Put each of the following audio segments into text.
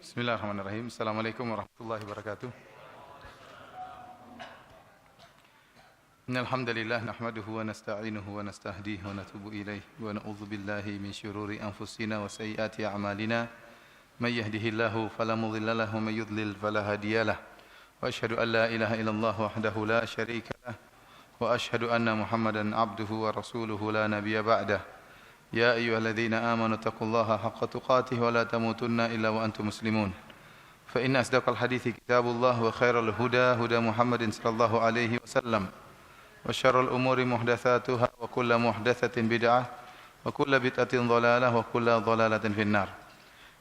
Bismillahirrahmanirrahim. Assalamualaikum warahmatullahi wabarakatuh. Innal hamdalillah nahmaduhu wa nasta'inuhu wa nastahdihi wa natubu ilayhi wa na'udzu billahi min shururi anfusina wa sayyiati a'malina. May yahdihillahu fala mudilla lahu wa may yudlil fala hadiyalah. Wa asyhadu an la ilaha illallah wahdahu la syarika lah wa asyhadu anna Muhammadan abduhu wa rasuluhu la nabiyya ba'dah. يا أيها الذين آمنوا اتقوا الله حق تقاته ولا تموتن إلا وأنتم مسلمون فإن أصدق الحديث كتاب الله وخير الهدى هدى محمد صلى الله عليه وسلم وشر الأمور محدثاتها وكل محدثة بدعة وكل بدعة ضلالة وكل ضلالة في النار.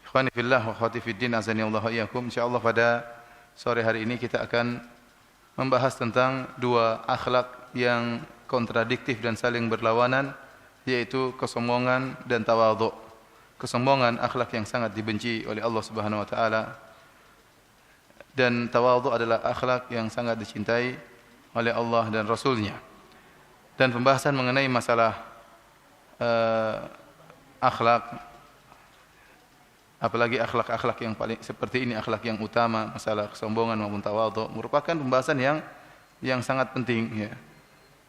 Ikhwani fillah wa akhwati fid din, azani Allah wa iyyakum. Insyaallah pada sore hari ini kita akan membahas tentang dua akhlak yang kontradiktif dan saling berlawanan, yaitu kesombongan dan tawadhu. Kesombongan akhlak yang sangat dibenci oleh Allah Subhanahu wa taala, dan tawadhu adalah akhlak yang sangat dicintai oleh Allah dan Rasul-Nya. Dan pembahasan mengenai masalah akhlak, apalagi akhlak-akhlak yang paling seperti ini, akhlak yang utama, masalah kesombongan maupun tawadhu, merupakan pembahasan yang sangat penting, ya.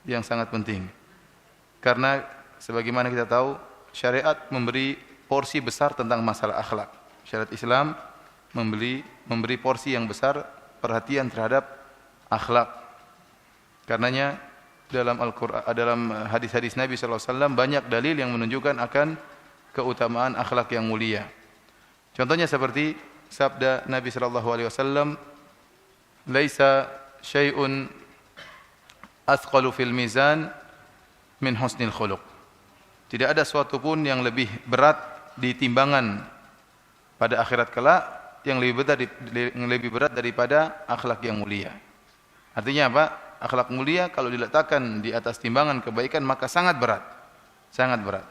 Yang sangat penting. Karena sebagaimana kita tahu, syariat memberi porsi besar tentang masalah akhlak. Syariat Islam memberi porsi yang besar perhatian terhadap akhlak. Karenanya dalam Al-Qur'an, dalam hadis-hadis Nabi sallallahu alaihi wasallam banyak dalil yang menunjukkan akan keutamaan akhlak yang mulia. Contohnya seperti sabda Nabi sallallahu alaihi wasallam, "Laisa syai'un athqalu fil mizan min husnil khuluq." Tidak ada suatu pun yang lebih berat di timbangan pada akhirat kelak yang lebih berat daripada akhlak yang mulia. Artinya apa? Akhlak mulia kalau diletakkan di atas timbangan kebaikan maka sangat berat. Sangat berat.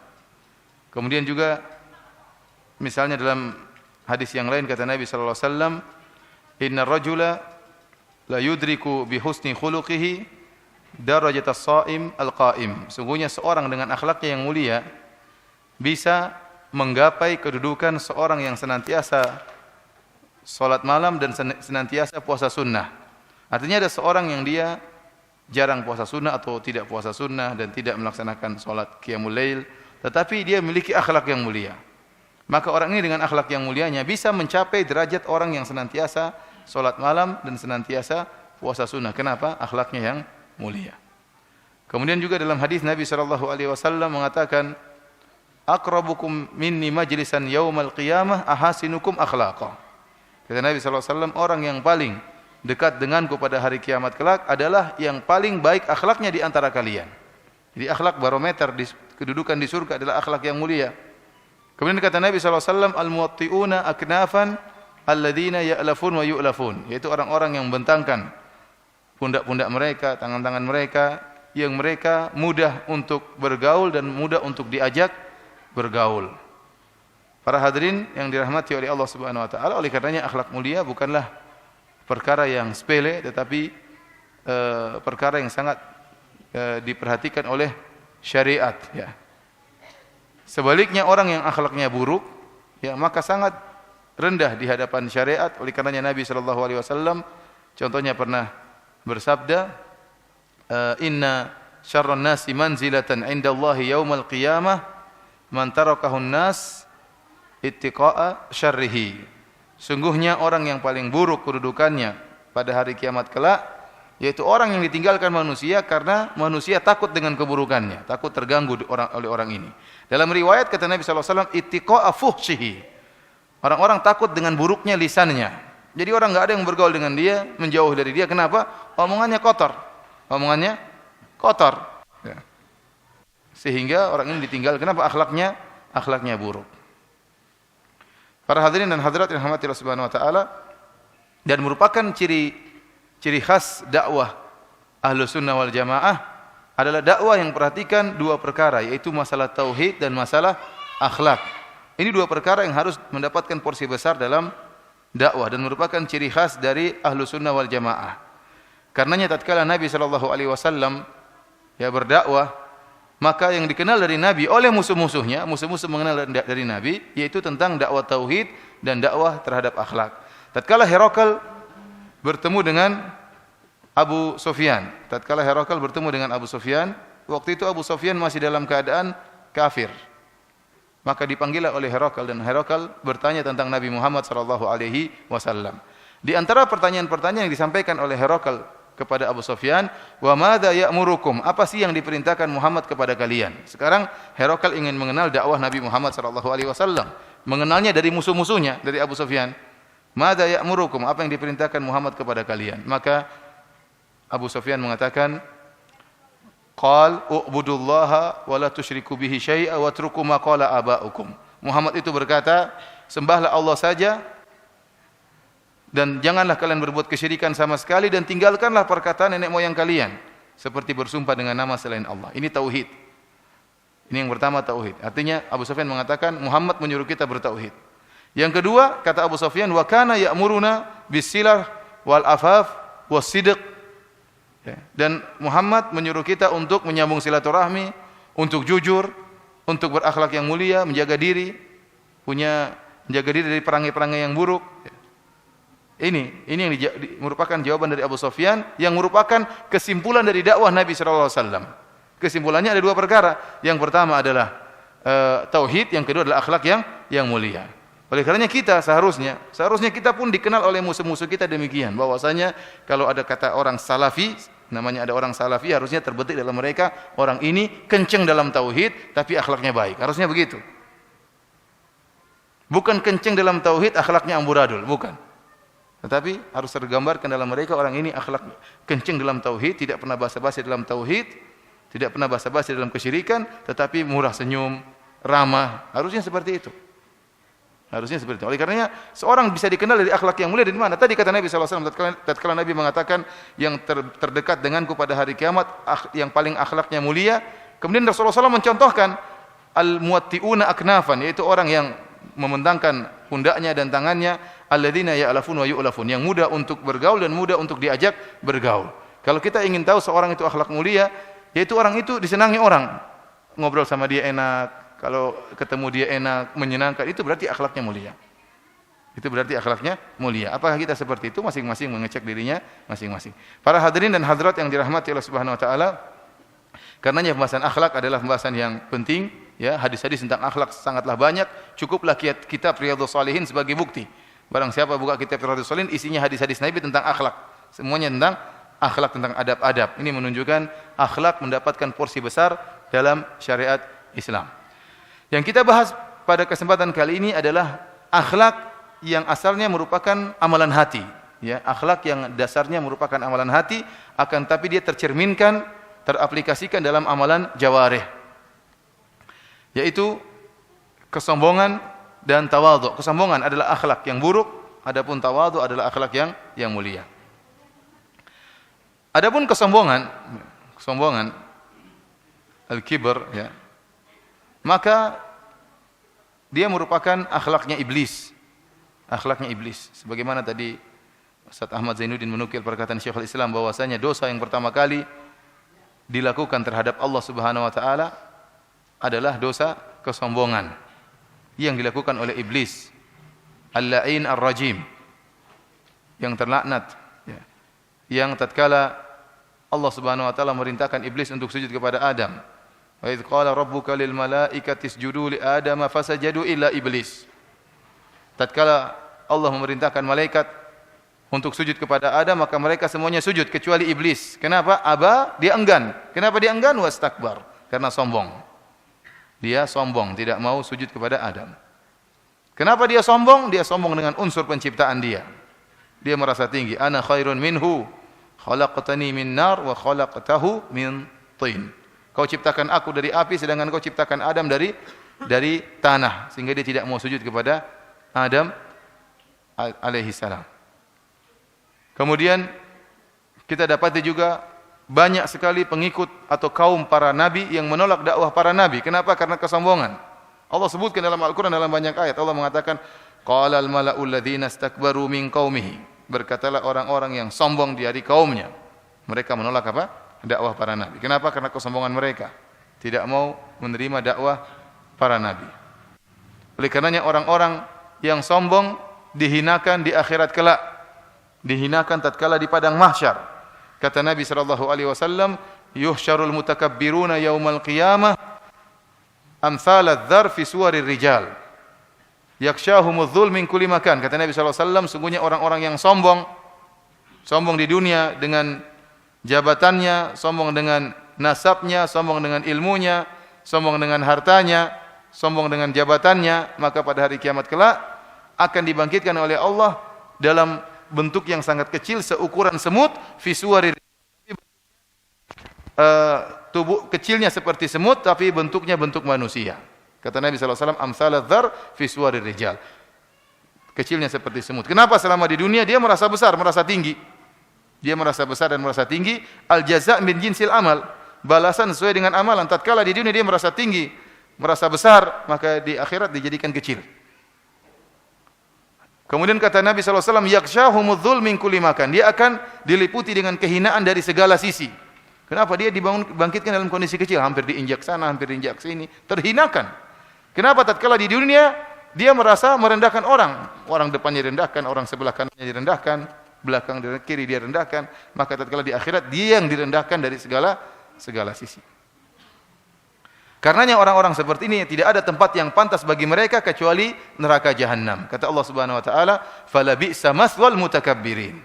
Kemudian juga misalnya dalam hadis yang lain kata Nabi sallallahu alaihi wasallam, "Innar rajula la yudriku bi husni khuluqihi darajatas shaim al-qaim." Sungguhnya seorang dengan akhlaknya yang mulia bisa menggapai kedudukan seorang yang senantiasa salat malam dan senantiasa puasa sunnah. Artinya ada seorang yang dia jarang puasa sunnah atau tidak puasa sunnah dan tidak melaksanakan salat qiyamul lail, tetapi dia memiliki akhlak yang mulia. Maka orang ini dengan akhlak yang mulianya bisa mencapai derajat orang yang senantiasa salat malam dan senantiasa puasa sunnah. Kenapa? Akhlaknya yang mulia. Kemudian juga dalam hadis Nabi sallallahu alaihi wasallam mengatakan, "Aqrabukum minni majlisan yaumal qiyamah ahasinukum akhlaqa." Kata Nabi sallallahu alaihi wasallam, orang yang paling dekat denganku pada hari kiamat kelak adalah yang paling baik akhlaknya di antara kalian. Jadi akhlak barometer di kedudukan di surga adalah akhlak yang mulia. Kemudian kata Nabi sallallahu alaihi wasallam, "Al-muwatti'una aknafan alladzina ya'lafun wa yu'lafun." Yaitu orang-orang yang membentangkan pundak-pundak mereka, tangan-tangan mereka, yang mereka mudah untuk bergaul dan mudah untuk diajak bergaul. Para hadirin yang dirahmati oleh Allah Subhanahu wa taala, oleh karenanya akhlak mulia bukanlah perkara yang sepele, tetapi perkara yang sangat diperhatikan oleh syariat, ya. Sebaliknya orang yang akhlaknya buruk, ya, maka sangat rendah di hadapan syariat. Oleh karenanya Nabi sallallahu alaihi wasallam contohnya pernah bersabda, "Inna syarran nasi manzilatan 'indallahi yaumal qiyamah man tarakahun nas ittiqa'a syarrihi." Sungguhnya orang yang paling buruk kedudukannya pada hari kiamat kelak yaitu orang yang ditinggalkan manusia karena manusia takut dengan keburukannya, takut terganggu oleh orang ini. Dalam riwayat kata Nabi sallallahu alaihi wasallam, "Ittiqa'a fuhshihi." Orang-orang takut dengan buruknya lisannya. Jadi orang enggak ada yang bergaul dengan dia, menjauh dari dia. Kenapa? Omongannya kotor. Omongannya kotor. Ya. Sehingga orang ini ditinggal. Kenapa? Akhlaknya buruk. Para hadirin dan hadirat yang dirahmati Allah Subhanahu wa taala, dan merupakan ciri khas dakwah Ahlus Sunnah wal Jamaah adalah dakwah yang perhatikan dua perkara, yaitu masalah tauhid dan masalah akhlak. Ini dua perkara yang harus mendapatkan porsi besar dalam dakwah dan merupakan ciri khas dari Ahlus Sunnah wal Jamaah. Karenanya tatkala Nabi sallallahu alaihi wasallam ya berdakwah, maka yang dikenal dari Nabi oleh musuh-musuhnya, musuh-musuh mengenal dari Nabi, yaitu tentang dakwah tauhid dan dakwah terhadap akhlak. Tatkala Herakl bertemu dengan Abu Sufyan, waktu itu Abu Sufyan masih dalam keadaan kafir. Maka dipanggillah oleh Herakl dan Herakl bertanya tentang Nabi Muhammad sallallahu alaihi wasallam. Di antara pertanyaan-pertanyaan yang disampaikan oleh Herakl kepada Abu Sufyan, wa madza ya'murukum? Apa sih yang diperintahkan Muhammad kepada kalian? Sekarang Herakl ingin mengenal dakwah Nabi Muhammad sallallahu alaihi wasallam, mengenalnya dari musuh-musuhnya, dari Abu Sufyan. Madza ya'murukum? Apa yang diperintahkan Muhammad kepada kalian? Maka Abu Sufyan mengatakan, qal u'budullaha wa la tusyriku bihi syai'a wa atruku ma qala aba'ukum. Muhammad itu berkata, sembahlah Allah saja dan janganlah kalian berbuat kesyirikan sama sekali dan tinggalkanlah perkataan nenek moyang kalian seperti bersumpah dengan nama selain Allah. Ini tauhid. Ini yang pertama, tauhid. Artinya Abu Sufyan mengatakan Muhammad menyuruh kita bertauhid. Yang kedua, kata Abu Sufyan, wa kana ya'muruna bis-silah wal afaf was-sidq. Dan Muhammad menyuruh kita untuk menyambung silaturahmi, untuk jujur, untuk berakhlak yang mulia, menjaga diri dari perangai-perangai yang buruk. Ini yang merupakan jawaban dari Abu Sufyan yang merupakan kesimpulan dari dakwah Nabi sallallahu alaihi wasallam. Kesimpulannya ada dua perkara. Yang pertama adalah tauhid, yang kedua adalah akhlak yang mulia. Oleh karenanya kita seharusnya kita pun dikenal oleh musuh-musuh kita demikian, bahwasanya kalau ada kata orang salafi, namanya ada orang salafi, harusnya terbetik dalam mereka orang ini kenceng dalam tauhid tapi akhlaknya baik. Harusnya begitu. Bukan kenceng dalam tauhid akhlaknya amburadul, bukan. Tetapi harus tergambarkan dalam mereka orang ini akhlak kenceng dalam tauhid, tidak pernah basa-basi dalam tauhid, tidak pernah basa-basi dalam kesyirikan, tetapi murah senyum, ramah. Harusnya seperti itu. Oleh karenanya seorang bisa dikenal dari akhlak yang mulia dari mana? Tadi kata Nabi sallallahu alaihi wasallam, tatkala Nabi mengatakan yang terdekat denganku pada hari kiamat yang paling akhlaknya mulia. Kemudian Rasulullah SAW mencontohkan al-muwatti'una aknafan, yaitu orang yang membentangkan pundaknya dan tangannya, alladzina ya'lafun wa yu'lafun, yang mudah untuk bergaul dan mudah untuk diajak bergaul. Kalau kita ingin tahu seorang itu akhlak mulia, yaitu orang itu disenangi orang, ngobrol sama dia enak, kalau ketemu dia enak, menyenangkan, itu berarti akhlaknya mulia. Apakah kita seperti itu? Masing-masing mengecek dirinya masing-masing. Para hadirin dan hadirat yang dirahmati Allah Subhanahu wa taala, karenanya pembahasan akhlak adalah pembahasan yang penting, ya. Hadis-hadis tentang akhlak sangatlah banyak. Cukuplah kitab Riyadhus Shalihin sebagai bukti. Barang siapa buka kitab Riyadhus Shalihin, isinya hadis-hadis Nabi tentang akhlak. Semuanya tentang akhlak, tentang adab-adab. Ini menunjukkan akhlak mendapatkan porsi besar dalam syariat Islam. Yang kita bahas pada kesempatan kali ini adalah akhlak yang asalnya merupakan amalan hati, ya. Akhlak yang dasarnya merupakan amalan hati, akan tapi dia tercerminkan, teraplikasikan dalam amalan jawarih, yaitu kesombongan dan tawadhu. Kesombongan adalah akhlak yang buruk, adapun tawadhu adalah akhlak yang mulia. Adapun kesombongan al-kibr, ya, maka dia merupakan akhlaknya iblis. Sebagaimana tadi Ustaz Ahmad Zainuddin menukil perkataan Syekhul Islam bahwasanya dosa yang pertama kali dilakukan terhadap Allah Subhanahu wa taala adalah dosa kesombongan yang dilakukan oleh iblis, al-la'in ar-rajim, yang terlaknat, ya. Yang tatkala Allah Subhanahu wa taala merintahkan iblis untuk sujud kepada Adam. Wa idz qala rabbuka lil malaikati isjudu li adama fasajadu illa iblis. Tatkala Allah memerintahkan malaikat untuk sujud kepada Adam, maka mereka semuanya sujud kecuali iblis. Kenapa? Aba, dia enggan. Kenapa dia enggan? Wastakbar, karena sombong. Dia sombong, tidak mau sujud kepada Adam. Kenapa dia sombong? Dia sombong dengan unsur penciptaan dia. Dia merasa tinggi. Ana khairun minhu, khalaqtani min nar wa khalaqtahu min tin. Kau ciptakan aku dari api, sedangkan kau ciptakan Adam dari tanah, sehingga dia tidak mau sujud kepada Adam alaihi salam. Kemudian kita dapati juga banyak sekali pengikut atau kaum para nabi yang menolak dakwah para nabi. Kenapa? Karena kesombongan. Allah sebutkan dalam Al-Quran dalam banyak ayat. Allah mengatakan, qala al-mala'ul ladzina istakbaru min qaumihi. Berkatalah orang-orang yang sombong dari kaumnya. Mereka menolak apa? Dakwah para nabi. Kenapa? Karena kesombongan mereka. tidak mau menerima dakwah para nabi. Oleh karenanya orang-orang yang sombong dihinakan di akhirat kelak, dihinakan tatkala di padang mahsyar. Kata Nabi sallallahu alaihi wasallam, yuhsyarul mutakabbiruna yaumal qiyamah amsal adh-dhar fi suwarir rijal. Yakshahumudz dzul min kulli makan. Kata Nabi sallallahu alaihi wasallam, sungguhnya orang-orang yang sombong di dunia dengan jabatannya, sombong dengan nasabnya, sombong dengan ilmunya, sombong dengan hartanya, sombong dengan jabatannya, maka pada hari kiamat kelak akan dibangkitkan oleh Allah dalam bentuk yang sangat kecil seukuran semut, fi suwarir, tubuh kecilnya seperti semut tapi bentuknya bentuk manusia. Kata Nabi sallallahu alaihi wasallam, amsalad dzar fi suwarir rijal. Kecilnya seperti semut. Kenapa? Selama di dunia dia merasa besar, merasa tinggi. Dia merasa besar dan merasa tinggi. Al jaza' min jinsil amal. Balasan sesuai dengan amalan. Tatkala di dunia dia merasa tinggi, merasa besar, maka di akhirat dijadikan kecil. Kemudian kata Nabi sallallahu alaihi wasallam, yakshahumudz dzul min kulli makan. Dia akan diliputi dengan kehinaan dari segala sisi. Kenapa? Dia dibangkitkan dalam kondisi kecil, hampir diinjak sana, hampir diinjak sini, terhinakan. Kenapa? Tatkala di dunia dia merasa merendahkan orang. Orang depannya direndahkan, orang sebelah kanannya direndahkan, belakang kiri dia rendahkan, maka tatkala di akhirat dia yang direndahkan dari segala sisi. Karenanya orang-orang seperti ini tidak ada tempat yang pantas bagi mereka kecuali neraka jahanam. Kata Allah Subhanahu wa taala, "Fala bi'sa maswal mutakabbirin."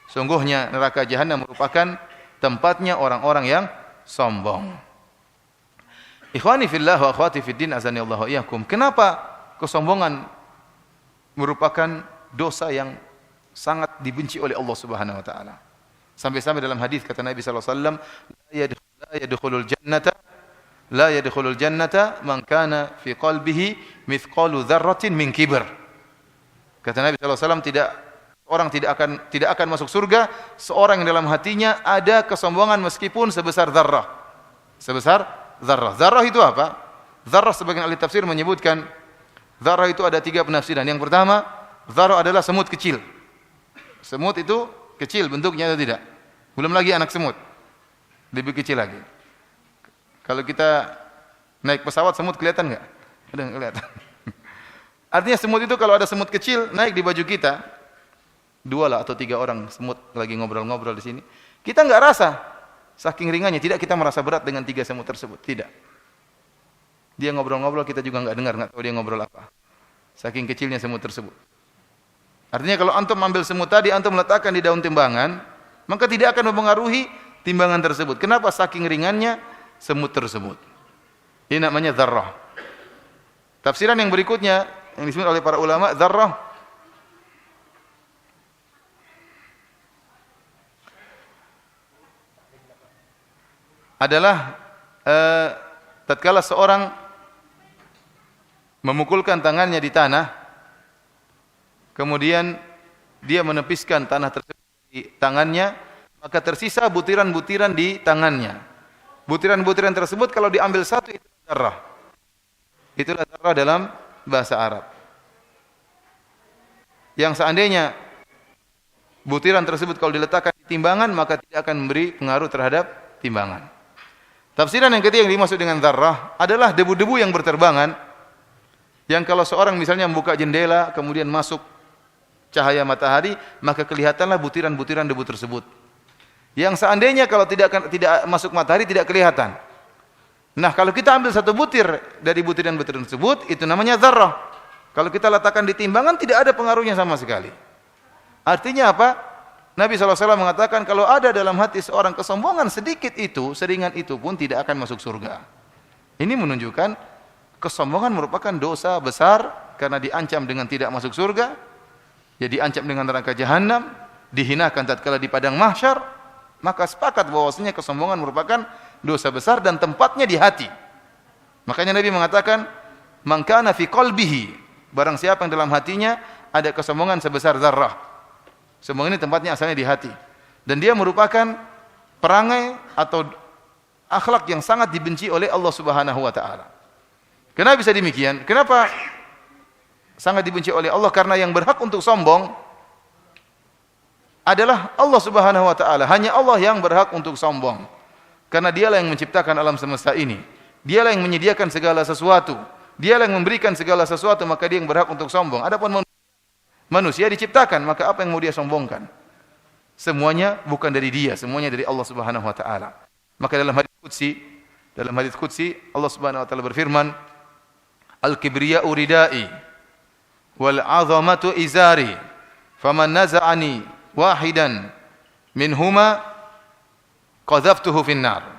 Sungguhnya neraka jahanam merupakan tempatnya orang-orang yang sombong. Ikhwani fillah wa akhwati fiddin azani Allah wa iyyakum. Kenapa kesombongan merupakan dosa yang sangat dibenci oleh Allah Subhanahu wa taala? Sampai-sampai dalam hadis kata Nabi sallallahu alaihi wasallam, la yadkhulul jannata man kana fi qalbihi mithqalu dzarratin min kibr. Kata Nabi sallallahu alaihi wasallam, tidak akan masuk surga seorang yang dalam hatinya ada kesombongan meskipun sebesar dzarrah. Sebesar dzarrah. Dzarrah itu apa? Dzarrah sebagian ahli tafsir menyebutkan dzarrah itu ada 3 penafsiran. Yang pertama, dzarrah adalah semut kecil. Semut itu kecil bentuknya atau tidak? Belum lagi anak semut. Lebih kecil lagi. Kalau kita naik pesawat semut kelihatan enggak? Udah kelihatan. Artinya semut itu kalau ada semut kecil naik di baju kita, 2 lah atau 3 orang semut lagi ngobrol-ngobrol di sini, kita enggak rasa. Saking ringannya, tidak kita merasa berat dengan 3 semut tersebut. Tidak. Dia ngobrol-ngobrol, kita juga enggak dengar, enggak tahu dia ngobrol apa. Saking kecilnya semut tersebut. Artinya kalau antum ambil semut tadi, antum letakkan di daun timbangan, maka tidak akan mempengaruhi timbangan tersebut. Kenapa? Saking ringannya semut tersebut. Ini namanya dzarrah. Tafsiran yang berikutnya, yang disebut oleh para ulama, dzarrah adalah tatkala seorang memukulkan tangannya di tanah, kemudian dia menepiskan tanah tersebut di tangannya, maka tersisa butiran-butiran di tangannya. Butiran-butiran tersebut kalau diambil satu itu dzarrah. Itulah dzarrah dalam bahasa Arab. Yang seandainya butiran tersebut kalau diletakkan di timbangan, maka tidak akan memberi pengaruh terhadap timbangan. Tafsiran yang ketiga yang dimaksud dengan dzarrah adalah debu-debu yang berterbangan, yang kalau seorang misalnya membuka jendela kemudian masuk cahaya matahari, maka kelihatanlah butiran-butiran debu tersebut. Yang seandainya kalau tidak masuk matahari tidak kelihatan. Nah, kalau kita ambil satu butir dari butiran-butiran tersebut, itu namanya dzarrah. Kalau kita letakkan di timbangan tidak ada pengaruhnya sama sekali. Artinya apa? Nabi SAW mengatakan kalau ada dalam hati seorang kesombongan sedikit itu, seringan itu pun tidak akan masuk surga. Ini menunjukkan kesombongan merupakan dosa besar karena diancam dengan tidak masuk surga, ya diancam dengan neraka jahanam, dihinakan tatkala di padang mahsyar, maka sepakat bahwasanya kesombongan merupakan dosa besar dan tempatnya di hati. Makanya Nabi mengatakan, "Man kana fi qalbihi", barang siapa yang dalam hatinya ada kesombongan sebesar dzarrah. Sombong ini tempatnya asalnya di hati. Dan dia merupakan perangai atau akhlak yang sangat dibenci oleh Allah Subhanahu wa taala. Kenapa bisa demikian? Kenapa sangat dibenci oleh Allah? Karena yang berhak untuk sombong adalah Allah Subhanahu wa taala. Hanya Allah yang berhak untuk sombong. Karena dialah yang menciptakan alam semesta ini. Dialah yang menyediakan segala sesuatu. Dialah yang memberikan segala sesuatu, maka dia yang berhak untuk sombong. Adapun manusia diciptakan, maka apa yang mau dia sombongkan? Semuanya bukan dari dia, semuanya dari Allah Subhanahu wa taala. Maka dalam hadis qudsi Allah Subhanahu wa taala berfirman, "Al-kibriya'u ridai wal 'azamatu izari, faman naza'ani wahidan minhuma qadhaftuhu finnar."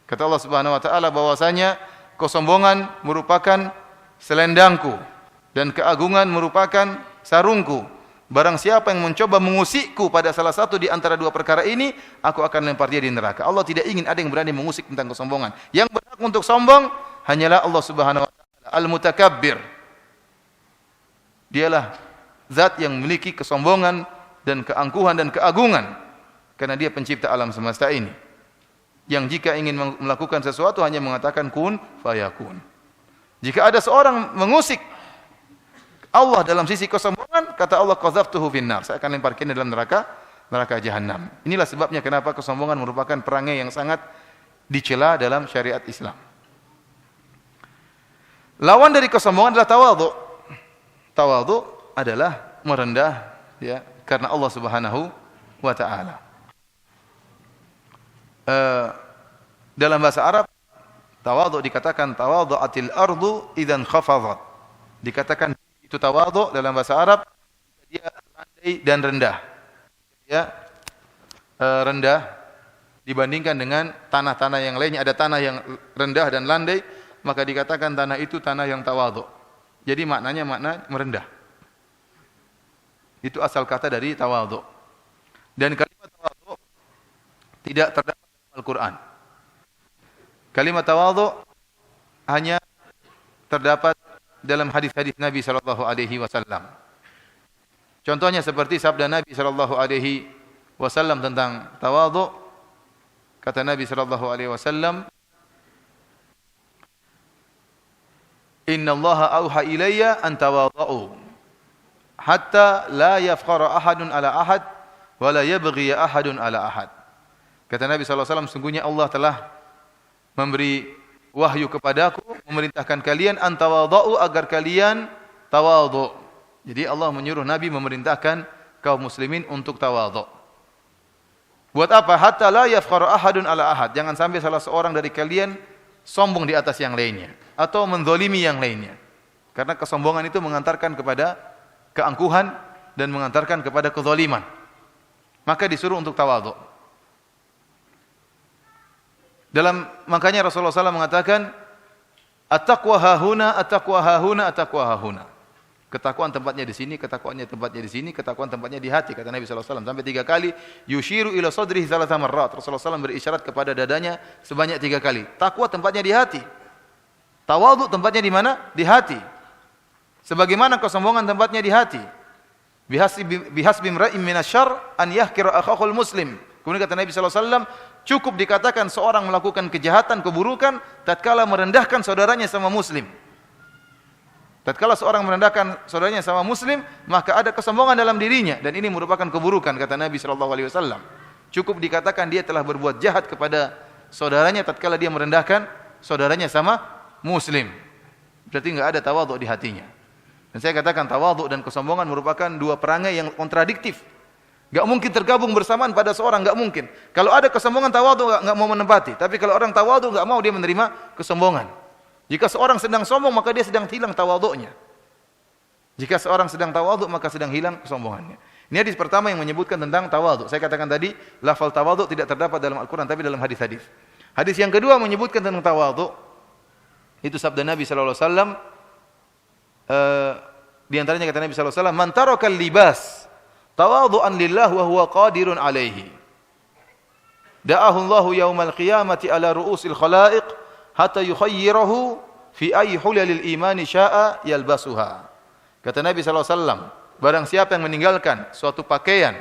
Kata Allah Subhanahu wa taala bahwasanya kesombongan merupakan selendangku dan keagungan merupakan sarungku. Barang siapa yang mencoba mengusikku pada salah satu di antara dua perkara ini, aku akan lempar dia di neraka. Allah tidak ingin ada yang berani mengusik tentang kesombongan. Yang berhak untuk sombong hanyalah Allah Subhanahu wa taala, Al-Mutakabbir. Dialah zat yang memiliki kesombongan dan keangkuhan dan keagungan karena dia pencipta alam semesta ini. Yang jika ingin melakukan sesuatu hanya mengatakan kun fayakun. Jika ada seorang mengusik Allah dalam sisi kesombongan, kata Allah, qadzaftuhu finnar, saya akan lemparkan dalam neraka jahanam. Inilah sebabnya kenapa kesombongan merupakan perangai yang sangat dicela dalam syariat Islam. Lawan dari kesombongan adalah tawadhu. Tawadhu adalah merendah, ya, karena Allah Subhanahu wa taala. Dalam bahasa Arab, tawadhu dikatakan tawadhu'atil ardu idzan khafadat. Dikatakan itu tawadhu dalam bahasa Arab, dia landai dan rendah. Ya, rendah dibandingkan dengan tanah-tanah yang lainnya. Ada tanah yang rendah dan landai, maka dikatakan tanah itu tanah yang tawadhu. Jadi maknanya makna merendah. Itu asal kata dari tawadhu. Dan kalimat tawadhu tidak terdapat dalam Al-Qur'an. Kalimat tawadhu hanya terdapat dalam hadis-hadis Nabi sallallahu alaihi wasallam. Contohnya seperti sabda Nabi sallallahu alaihi wasallam tentang tawadhu. Kata Nabi sallallahu alaihi wasallam, "Innallaha auha ilayya an tawadhu hatta la yafkhara ahadun ala ahad wa la yabghi ahadun ala ahad." Kata Nabi sallallahu alaihi wasallam, sungguhnya Allah telah memberi wahyu kepadaku, memerintahkan kalian antawadhu, agar kalian tawadhu. Jadi Allah menyuruh Nabi memerintahkan kaum muslimin untuk tawadhu. Buat apa? Hatta la yafkhara ahadun ala ahad. Jangan sampai salah seorang dari kalian sombong di atas yang lainnya atau menzalimi yang lainnya. Karena kesombongan itu mengantarkan kepada keangkuhan dan mengantarkan kepada kezaliman. Maka disuruh untuk tawadhu. Makanya Rasulullah SAW mengatakan, at-taqwa hahuna, at-taqwa hahuna, at-taqwa hahuna. Ketakwaan tempatnya di sini, ketakwaannya tempatnya di sini, ketakwaan tempatnya di hati. Kata Nabi SAW sampai 3 kali. Yushiru ila sadrihi thalatha marrat. Rasulullah SAW berisyarat kepada dadanya sebanyak 3 kali. Takwa tempatnya di hati. Tawadhu tempatnya di mana? Di hati. Sebagaimana kesombongan tempatnya di hati. Bihasbi imra'in minasyarr an yahkira akhahul muslim. Kemudian kata Nabi SAW, cukup dikatakan seorang melakukan kejahatan, keburukan, tatkala merendahkan saudaranya sama muslim. Tatkala seorang merendahkan saudaranya sama muslim, maka ada kesombongan dalam dirinya. Dan ini merupakan keburukan, kata Nabi SAW. Cukup dikatakan dia telah berbuat jahat kepada saudaranya, tatkala dia merendahkan saudaranya sama muslim. Berarti enggak ada tawadhu di hatinya. Dan saya katakan tawadhu dan kesombongan merupakan dua perangai yang kontradiktif. Enggak mungkin tergabung bersamaan pada seorang, enggak mungkin. Kalau ada kesombongan, tawadhu enggak mau menempati. Tapi kalau orang tawadhu enggak mau dia menerima kesombongan. Jika seorang sedang sombong, maka dia sedang hilang tawadhunya. Jika seorang sedang tawadhu, maka sedang hilang kesombongannya. Ini hadis pertama yang menyebutkan tentang tawadhu. Saya katakan tadi, lafal tawadhu tidak terdapat dalam Al-Qur'an, tapi dalam hadis-hadis. Hadis yang kedua menyebutkan tentang tawadhu. Itu sabda Nabi sallallahu alaihi wasallam. Di antaranya kata Nabi sallallahu alaihi wasallam, "Man tarakal libas tawadhu'an lillah wa huwa qadirun alaihi. Da'ahu Allahu yaumal qiyamati ala ru'usil khalaiq hatta yukhayyirahu fi ayyi hulalil imani sya'a yalbasuha." Kata Nabi sallallahu alaihi wasallam, barang siapa yang meninggalkan suatu pakaian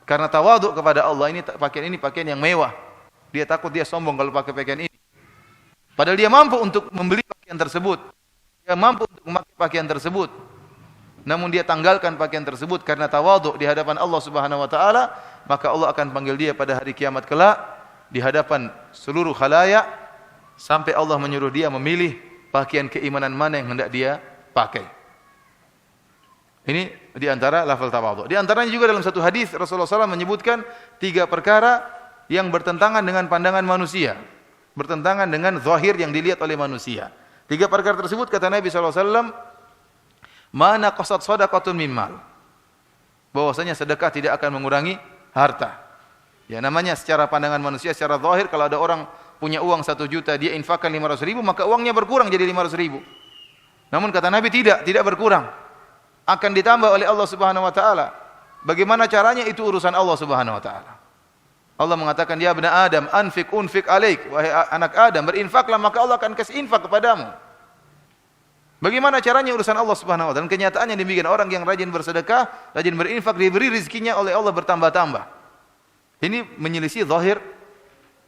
karena tawadhu kepada Allah, ini pakaian yang mewah. Dia takut dia sombong kalau pakai pakaian ini. Padahal dia mampu untuk membeli pakaian tersebut. Dia mampu untuk memakai pakaian tersebut. Namun dia tanggalkan pakaian tersebut karena tawadhu di hadapan Allah Subhanahu wa taala, maka Allah akan panggil dia pada hari kiamat kelak di hadapan seluruh khalayak sampai Allah menyuruh dia memilih pakaian keimanan mana yang hendak dia pakai. Ini di antara lafal tawadhu. Di antaranya juga dalam satu hadis Rasulullah SAW menyebutkan 3 perkara yang bertentangan dengan pandangan manusia, bertentangan dengan zahir yang dilihat oleh manusia. 3 perkara tersebut kata Nabi SAW, mana qasad sadaqatun min mal, bahwasanya sedekah tidak akan mengurangi harta. Ya, namanya secara pandangan manusia, secara zahir, kalau ada orang punya uang 1 juta, dia infakkan 500.000, maka uangnya berkurang jadi 500.000. Namun kata Nabi tidak berkurang, akan ditambah oleh Allah Subhanahu wa taala. Bagaimana caranya itu urusan Allah Subhanahu wa taala. Allah mengatakan, ya ibna Adam, unfik alaik, wahai anak Adam, berinfaklah maka Allah akan kasih infak kepadamu. Bagaimana caranya urusan Allah Subhanahu wa taala. Dan kenyataannya demikian, orang yang rajin bersedekah, rajin berinfak, diberi rezekinya oleh Allah bertambah-tambah. Ini menyelisih zahir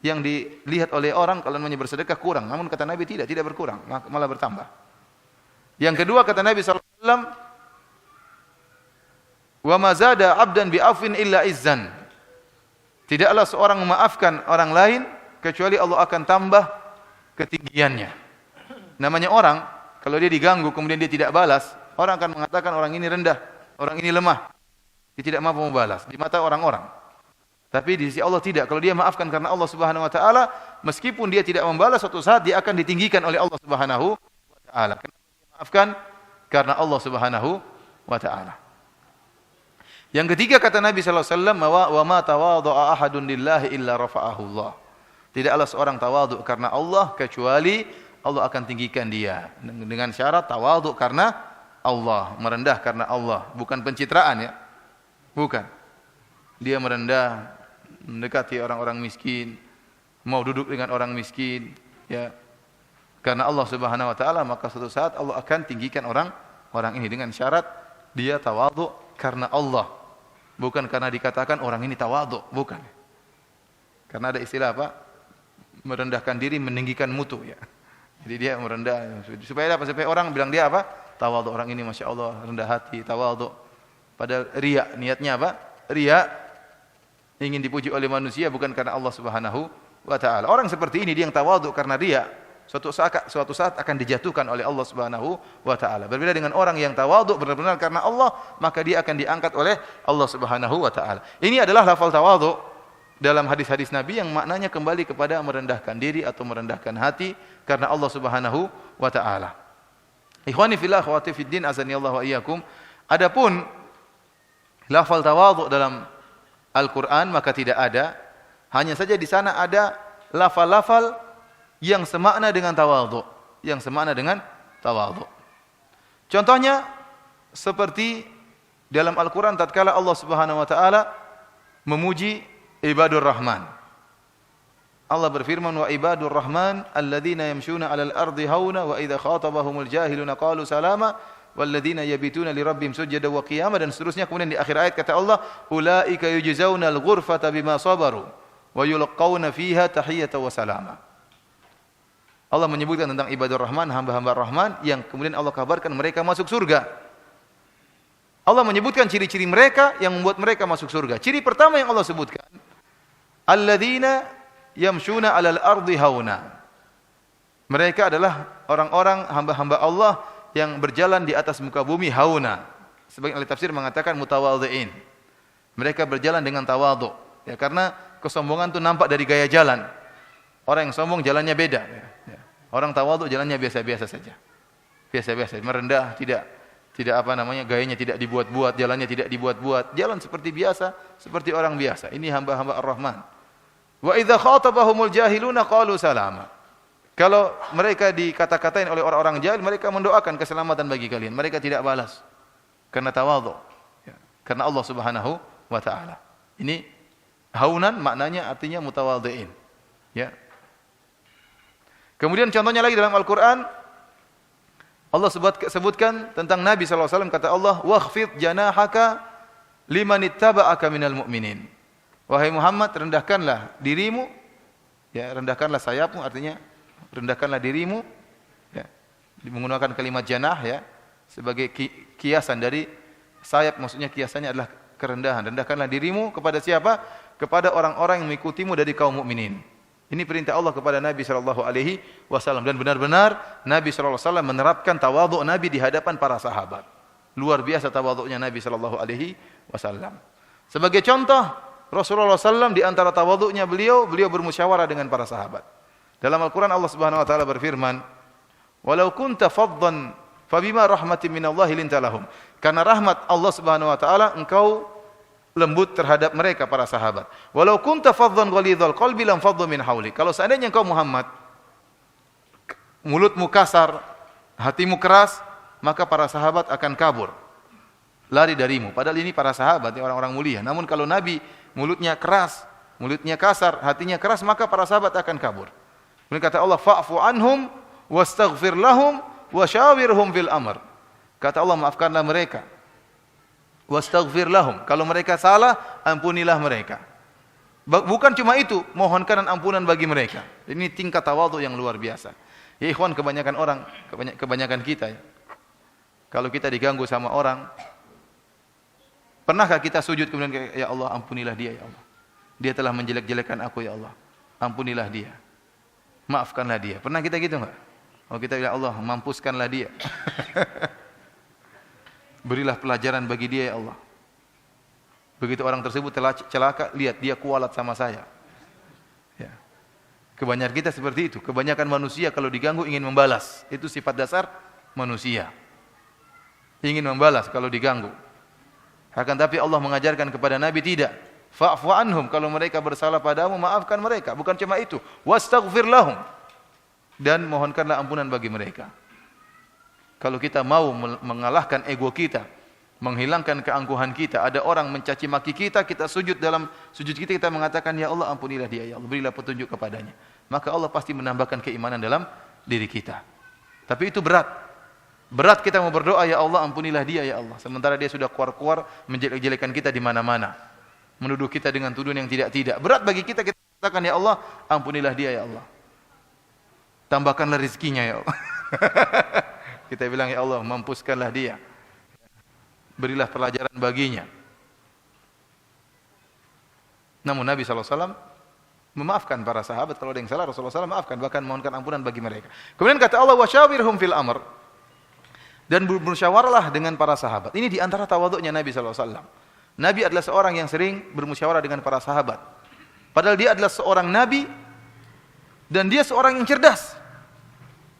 yang dilihat oleh orang kalau namanya bersedekah kurang. Namun kata Nabi tidak berkurang, malah bertambah. Yang kedua kata Nabi sallallahu alaihi wasallam, wa ma zada 'abdan bi afwin illa izzan. Tidaklah seorang memaafkan orang lain kecuali Allah akan tambah ketinggiannya. Namanya orang, kalau dia diganggu kemudian dia tidak balas, orang akan mengatakan orang ini rendah, orang ini lemah. Dia tidak mampu membalas di mata orang-orang. Tapi di sisi Allah tidak. Kalau dia maafkan karena Allah Subhanahu wa taala, meskipun dia tidak membalas, suatu saat dia akan ditinggikan oleh Allah Subhanahu wa taala. Kenapa dia maafkan? Karena Allah Subhanahu wa taala. Yang ketiga kata Nabi sallallahu alaihi wasallam, wa ma tawadha'a ahadun lillahi illa rafa'ahu Allah. Tidaklah seorang tawadhu karena Allah kecuali Allah akan tinggikan dia, dengan syarat tawadhu karena Allah, merendah karena Allah, bukan pencitraan ya. Bukan. Dia merendah, mendekati orang-orang miskin, mau duduk dengan orang miskin, ya. Karena Allah Subhanahu wa taala, maka suatu saat Allah akan tinggikan orang ini dengan syarat dia tawadhu karena Allah. Bukan karena dikatakan orang ini tawadhu, bukan. Karena ada istilah apa? Merendahkan diri, meninggikan mutu ya. Jadi dia merendah supaya apa? Supaya orang bilang dia apa? Tawadhu, orang ini Masya Allah rendah hati, tawadhu. Padahal riya, niatnya apa? Riya, ingin dipuji oleh manusia bukan karena Allah Subhanahu wa taala. Orang seperti ini dia yang tawadhu karena riya, suatu saat akan dijatuhkan oleh Allah Subhanahu wa taala. Berbeda dengan orang yang tawadhu benar-benar karena Allah, maka dia akan diangkat oleh Allah Subhanahu wa taala. Ini adalah lafal tawadhu dalam hadis-hadis Nabi yang maknanya kembali kepada merendahkan diri atau merendahkan hati karena Allah Subhanahu wa taala. Ikhwani fillah, akhwati fiddin, azanillahu wa iyyakum. Adapun lafal tawadhu dalam Al-Qur'an maka tidak ada. Hanya saja di sana ada lafal-lafal yang semakna dengan tawadhu, Contohnya seperti dalam Al-Qur'an tatkala Allah Subhanahu wa taala memuji ibadur rahman. Allah berfirman, wa ibadur rahman alladzina yamshuna 'alal ardi hauna wa idza khatabahumul jahiluna qalu salama walladzina yabituna lirabbihim sujada wa qiyama, dan seterusnya. Kemudian di akhir ayat kata Allah, ulaika yujzaunal ghurfata bima sabaru wa yulqauna fiha tahiyatan wa salama. Allah menyebutkan tentang ibadur rahman, hamba-hamba rahman yang kemudian Allah kabarkan mereka masuk surga. Allah menyebutkan ciri-ciri mereka yang membuat mereka masuk surga. Ciri pertama yang Allah sebutkan, alladzina yamshuna 'alal ardi hauna. Mereka adalah orang-orang hamba-hamba Allah yang berjalan di atas muka bumi hauna. Sebagian ahli tafsir mengatakan mutawadhi'in. Mereka berjalan dengan tawadhu. Ya, karena kesombongan itu nampak dari gaya jalan. Orang yang sombong jalannya beda. Ya. Orang tawadhu jalannya biasa-biasa saja. Biasa-biasa, merendah, tidak gayanya tidak dibuat-buat, jalannya tidak dibuat-buat. Jalan seperti biasa, seperti orang biasa. Ini hamba-hamba Ar-Rahman. Wa idza khatabahumul jahiluna qalu salama. Kalau mereka dikata-katain oleh orang-orang jahil, mereka mendoakan keselamatan bagi kalian. Mereka tidak balas. Karena tawadhu. Ya. Karena Allah Subhanahu wa taala. Ini haunan maknanya artinya mutawadhi'in. Ya. Kemudian contohnya lagi dalam Al-Qur'an Allah sebutkan tentang Nabi sallallahu alaihi wasallam, kata Allah, "Wakhfid janahaka limanittaba'aka minal mu'minin." Wahai Muhammad, rendahkanlah dirimu, ya, rendahkanlah sayapmu, artinya rendahkanlah dirimu, ya. Menggunakan kalimat janah ya sebagai kiasan dari sayap, maksudnya kiasannya adalah kerendahan. Rendahkanlah dirimu kepada siapa? Kepada orang-orang yang mengikutimu dari kaum mukminin. Ini perintah Allah kepada Nabi sallallahu alaihi wasallam dan benar-benar Nabi sallallahu alaihi wasallam menerapkan tawadhu Nabi di hadapan para sahabat. Luar biasa tawadhunya Nabi sallallahu alaihi wasallam. Sebagai contoh, Rasulullah SAW di antara tawadhunya beliau bermusyawarah dengan para sahabat. Dalam Al-Qur'an Allah Subhanahu wa taala berfirman, "Walau kunta faddan fabima rahmatin minallahi linta lahum." Karena rahmat Allah Subhanahu wa taala engkau lembut terhadap mereka para sahabat. Walau kunta faddan ghalidhal qalbi lam faddu min hauli. Kalau seandainya engkau Muhammad mulutmu kasar, hatimu keras, maka para sahabat akan kabur, lari darimu. Padahal ini para sahabat, orang-orang mulia. Namun kalau Nabi mulutnya keras, mulutnya kasar, hatinya keras, maka para sahabat akan kabur. Kemudian kata Allah, fa'fu anhum wastaghfir lahum wasyawirhum fil amr. Kata Allah, maafkanlah mereka. Wastaghfir lahum. Kalau mereka salah, ampunilah mereka. Bukan cuma itu, mohonkan ampunan bagi mereka. Ini tingkat tawadhu yang luar biasa. Ya ikhwan, kebanyakan kita ya. Kalau kita diganggu sama orang, pernahkah kita sujud kemudian ya Allah, ampunilah dia ya Allah. Dia telah menjelek-jelekan aku ya Allah. Ampunilah dia. Maafkanlah dia. Pernah kita gitu enggak? Oh kita bilang Allah, mampuskanlah dia. Berilah pelajaran bagi dia ya Allah. Begitu orang tersebut telah celaka, lihat dia kualat sama saya. Ya. Kebanyakan kita seperti itu. Kebanyakan manusia kalau diganggu ingin membalas. Itu sifat dasar manusia. Ingin membalas kalau diganggu. Akan tapi Allah mengajarkan kepada Nabi tidak. Fa'fu anhum, kalau mereka bersalah padamu, maafkan mereka. Bukan cuma itu. Wastaghfir lahum. Dan mohonkanlah ampunan bagi mereka. Kalau kita mau mengalahkan ego kita, menghilangkan keangkuhan kita, ada orang mencaci maki kita, kita sujud dalam sujud kita mengatakan ya Allah ampunilah dia ya Allah, berilah petunjuk kepadanya. Maka Allah pasti menambahkan keimanan dalam diri kita. Tapi itu berat. Berat kita mau berdoa ya Allah ampunilah dia ya Allah, sementara dia sudah keluar-keluar menjelek-jelekan kita di mana-mana. Menuduh kita dengan tuduhan yang tidak-tidak. Berat bagi kita katakan ya Allah ampunilah dia ya Allah. Tambahkanlah rezekinya ya Allah. Kita bilang ya Allah mampuskanlah dia. Berilah pelajaran baginya. Namun Nabi SAW memaafkan para sahabat. Kalau ada yang salah Rasulullah SAW maafkan. Bahkan mohonkan ampunan bagi mereka. Kemudian kata Allah wasyawirhum fil amr. Dan bermusyawarahlah dengan para sahabat. Ini di antara tawadhunya Nabi SAW. Nabi adalah seorang yang sering bermusyawarah dengan para sahabat. Padahal dia adalah seorang Nabi. Dan dia seorang yang cerdas.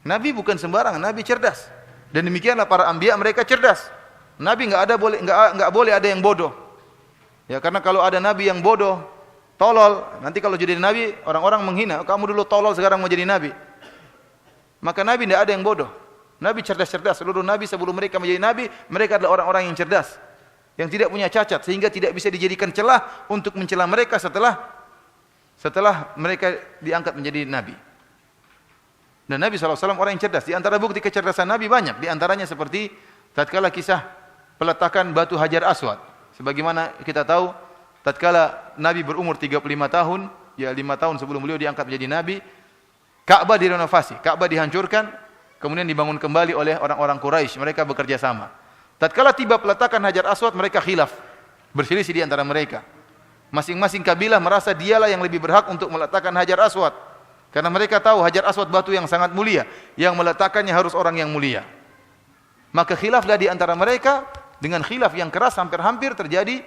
Nabi bukan sembarangan. Nabi cerdas. Dan demikianlah para anbiya, mereka cerdas. Nabi enggak boleh ada yang bodoh. Ya, karena kalau ada nabi yang bodoh, tolol, nanti kalau jadi nabi orang-orang menghina, kamu dulu tolol sekarang mau jadi nabi. Maka nabi enggak ada yang bodoh. Nabi cerdas-cerdas. Seluruh nabi sebelum mereka menjadi nabi, mereka adalah orang-orang yang cerdas, yang tidak punya cacat sehingga tidak bisa dijadikan celah untuk mencela mereka setelah mereka diangkat menjadi nabi. Dan Nabi SAW orang yang cerdas. Di antara bukti kecerdasan Nabi banyak. Di antaranya seperti tatkala kisah peletakan batu Hajar Aswad. Sebagaimana kita tahu, tatkala Nabi berumur 35 tahun, ya 5 tahun sebelum beliau diangkat menjadi Nabi, Ka'bah direnovasi, Ka'bah dihancurkan, kemudian dibangun kembali oleh orang-orang Quraisy. Mereka bekerja sama. Tatkala tiba peletakan Hajar Aswad, mereka khilaf, berselisih di antara mereka. Masing-masing kabilah merasa dialah yang lebih berhak untuk meletakkan Hajar Aswad. Karena mereka tahu Hajar Aswad batu yang sangat mulia, yang meletakkannya harus orang yang mulia. Maka khilaflah di antara mereka, dengan khilaf yang keras hampir-hampir terjadi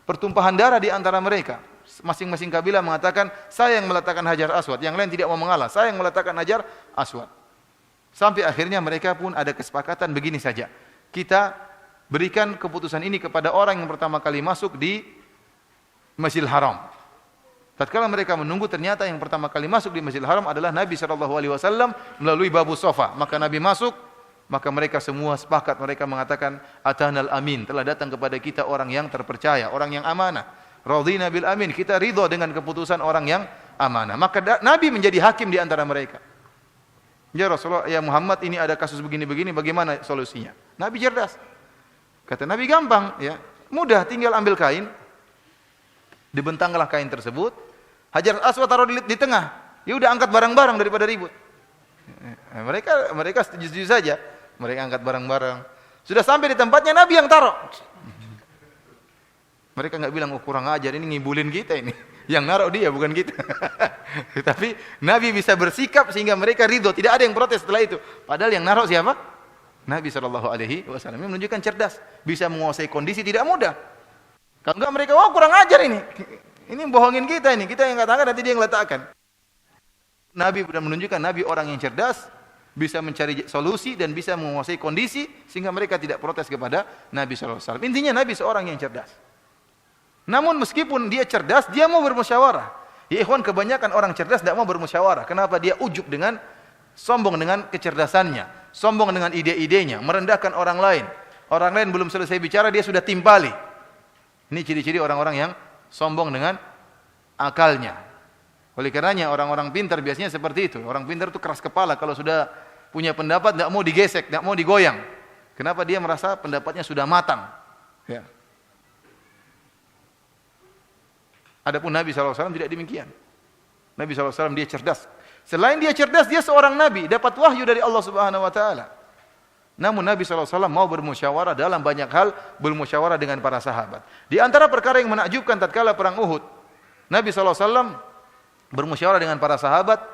pertumpahan darah di antara mereka. Masing-masing kabilah mengatakan, saya yang meletakkan Hajar Aswad, yang lain tidak mau mengalah, saya yang meletakkan Hajar Aswad. Sampai akhirnya mereka pun ada kesepakatan begini saja. Kita berikan keputusan ini kepada orang yang pertama kali masuk di Masjidil Haram. Tatkala mereka menunggu, ternyata yang pertama kali masuk di Masjidil Haram adalah Nabi SAW melalui Babu Sofa. Maka Nabi masuk, maka mereka semua sepakat, mereka mengatakan atanal amin, telah datang kepada kita orang yang terpercaya, orang yang amanah. Radhina bil amin, kita ridho dengan keputusan orang yang amanah. Maka Nabi menjadi hakim di antara mereka. Ya Rasulullah, ya Muhammad, ini ada kasus begini-begini, bagaimana solusinya? Nabi cerdas. Kata Nabi gampang, ya, mudah, tinggal ambil kain, dibentanglah kain tersebut, Hajar Aswad taruh di tengah. Ya udah angkat barang-barang daripada ribut. Mereka setuju saja. Mereka angkat barang-barang. Sudah sampai di tempatnya, Nabi yang taruh. Mereka nggak bilang, oh kurang ajar, ini ngibulin kita ini. Yang naruh dia, bukan kita. Tapi Nabi bisa bersikap sehingga mereka ridho. Tidak ada yang protes setelah itu. Padahal yang naruh siapa? Nabi SAW. Ini menunjukkan cerdas. Bisa menguasai kondisi, tidak mudah. Kalau enggak mereka, wah kurang ajar ini. Ini bohongin kita ini. Kita yang katakan, nanti dia yang letakkan. Nabi sudah menunjukkan Nabi orang yang cerdas. Bisa mencari solusi dan bisa menguasai kondisi. Sehingga mereka tidak protes kepada Nabi SAW. Intinya Nabi seorang yang cerdas. Namun meskipun dia cerdas, dia mau bermusyawarah. Ya ikhwan, kebanyakan orang cerdas tidak mau bermusyawarah. Kenapa? Dia ujub dengan, sombong dengan kecerdasannya. Sombong dengan ide-idenya. Merendahkan orang lain. Orang lain belum selesai bicara, dia sudah timpali. Ini ciri-ciri orang-orang yang sombong dengan akalnya. Oleh karenanya orang-orang pintar biasanya seperti itu. Orang pintar itu keras kepala. Kalau sudah punya pendapat, tidak mau digesek, tidak mau digoyang. Kenapa? Dia merasa pendapatnya sudah matang. Ya. Adapun Nabi SAW tidak demikian. Nabi SAW dia cerdas. Selain dia cerdas, dia seorang Nabi. Dapat wahyu dari Allah Subhanahu Wa Taala. Namun Nabi SAW mau bermusyawarah dalam banyak hal. Bermusyawarah dengan para sahabat. Di antara perkara yang menakjubkan tatkala perang Uhud. Nabi SAW bermusyawarah dengan para sahabat.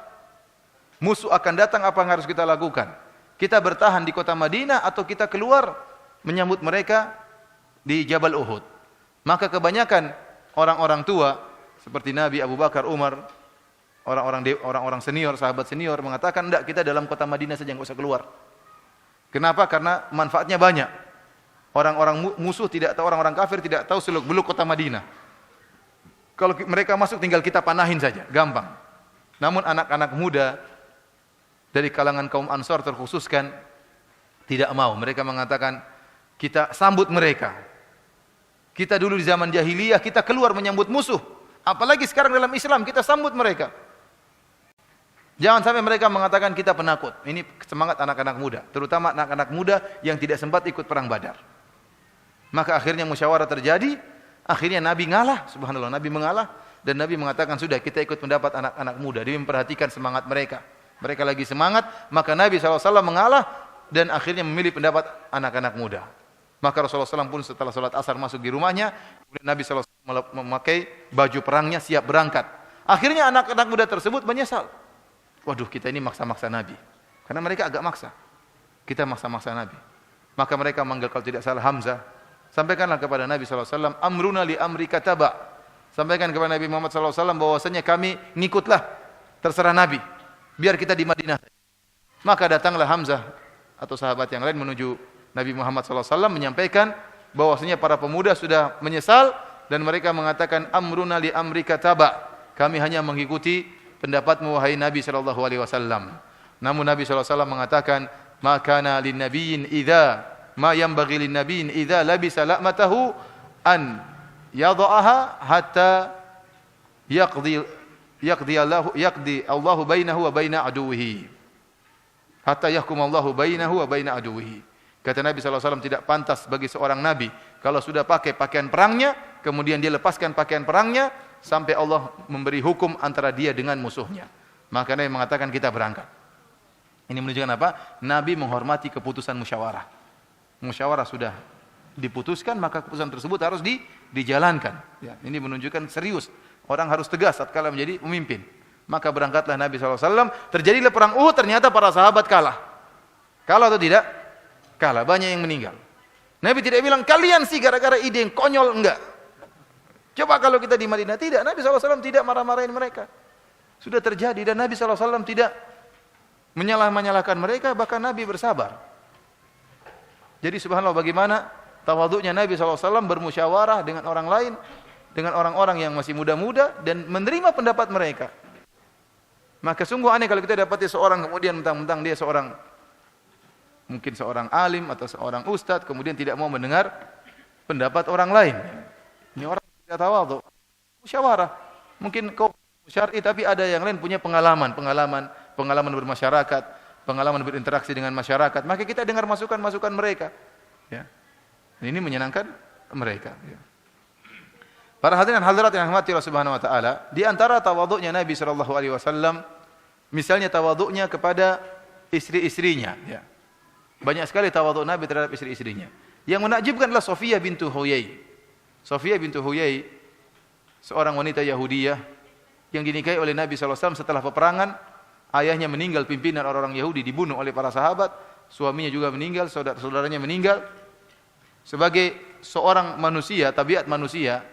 Musuh akan datang, apa yang harus kita lakukan? Kita bertahan di kota Madinah atau kita keluar menyambut mereka di Jabal Uhud? Maka kebanyakan orang-orang tua seperti Nabi, Abu Bakar, Umar, orang-orang senior, sahabat senior mengatakan, enggak, kita dalam kota Madinah saja, enggak usah keluar. Kenapa? Karena manfaatnya banyak. Orang-orang musuh tidak tahu, orang-orang kafir tidak tahu seluk-beluk kota Madinah. Kalau mereka masuk tinggal kita panahin saja, gampang. Namun anak-anak muda dari kalangan kaum Ansor terkhususkan tidak mau. Mereka mengatakan, kita sambut mereka. Kita dulu di zaman jahiliyah, kita keluar menyambut musuh. Apalagi sekarang dalam Islam, kita sambut mereka. Jangan sampai mereka mengatakan kita penakut. Ini semangat anak-anak muda. Terutama anak-anak muda yang tidak sempat ikut perang Badar. Maka akhirnya musyawarah terjadi. Akhirnya Nabi ngalah. Subhanallah, Nabi mengalah. Dan Nabi mengatakan, sudah kita ikut pendapat anak-anak muda. Dia memperhatikan semangat mereka. Mereka lagi semangat. Maka Nabi SAW mengalah. Dan akhirnya memilih pendapat anak-anak muda. Maka Rasulullah SAW pun setelah sholat asar masuk di rumahnya, kemudian Nabi SAW memakai baju perangnya, siap berangkat. Akhirnya anak-anak muda tersebut menyesal. Waduh, kita ini maksa-maksa Nabi. Karena mereka agak maksa. Kita maksa-maksa Nabi. Maka mereka manggil kalau tidak salah Hamzah. Sampaikanlah kepada Nabi SAW, amruna li amri kataba. Sampaikan kepada Nabi Muhammad SAW bahwasanya kami ngikutlah, terserah Nabi. Biar kita di Madinah. Maka datanglah Hamzah atau sahabat yang lain menuju Nabi Muhammad SAW menyampaikan bahwasanya para pemuda sudah menyesal dan mereka mengatakan amruna li amri kataba. Kami hanya mengikuti pendapatmu wahai Nabi SAW. Namun Nabi SAW mengatakan ma kana lin nabiyyin idza ma yanbaghi lin nabiyyin idza labisa la'matahu an yadha'aha hatta yaqdi Allahu bainahu wa baina aduwwihi. Hatta yahkum Allahu bainahu wa baina aduwwihi. Kata Nabi SAW, tidak pantas bagi seorang Nabi kalau sudah pakai pakaian perangnya, kemudian dia lepaskan pakaian perangnya, sampai Allah memberi hukum antara dia dengan musuhnya. Maka Nabi mengatakan kita berangkat. Ini menunjukkan apa? Nabi menghormati keputusan musyawarah. Musyawarah sudah diputuskan, maka keputusan tersebut harus dijalankan. Ya, ini menunjukkan serius. Orang harus tegas tatkala menjadi pemimpin. Maka berangkatlah Nabi SAW. Terjadilah perang Uhud, ternyata para sahabat kalah. Kalah atau tidak? Kalah, banyak yang meninggal. Nabi tidak bilang, kalian sih gara-gara ide yang konyol, enggak. Coba kalau kita di Madinah, tidak. Nabi SAW tidak marah-marahin mereka. Sudah terjadi, dan Nabi SAW tidak menyalahkan mereka, bahkan Nabi bersabar. Jadi subhanallah, bagaimana tawaduknya Nabi SAW bermusyawarah dengan orang lain, dengan orang-orang yang masih muda-muda, dan menerima pendapat mereka. Maka sungguh aneh kalau kita dapati seorang kemudian mentang-mentang dia mungkin seorang alim atau seorang ustadz, kemudian tidak mau mendengar pendapat orang lain. Ini orang tidak tawadhu. Musyawarah. Mungkin kau syar'i tapi ada yang lain punya pengalaman bermasyarakat, pengalaman berinteraksi dengan masyarakat. Maka kita dengar masukan-masukan mereka. Ya. Dan ini menyenangkan mereka. Ya. Para hadirin hadirat yang dirahmati Allah Subhanahu wa taala, di antara tawadhu'nya Nabi sallallahu alaihi wasallam, misalnya tawadhu'nya kepada istri-istrinya, ya. Banyak sekali tawadhu Nabi terhadap istri-istrinya. Yang menakjubkan adalah Sofiyah bintu Huyai. Sofiyah bintu Huyai, seorang wanita Yahudiyah yang dinikahi oleh Nabi SAW setelah peperangan. Ayahnya meninggal, pimpinan orang-orang Yahudi dibunuh oleh para sahabat. Suaminya juga meninggal, saudara-saudaranya meninggal. Sebagai seorang manusia, tabiat manusia,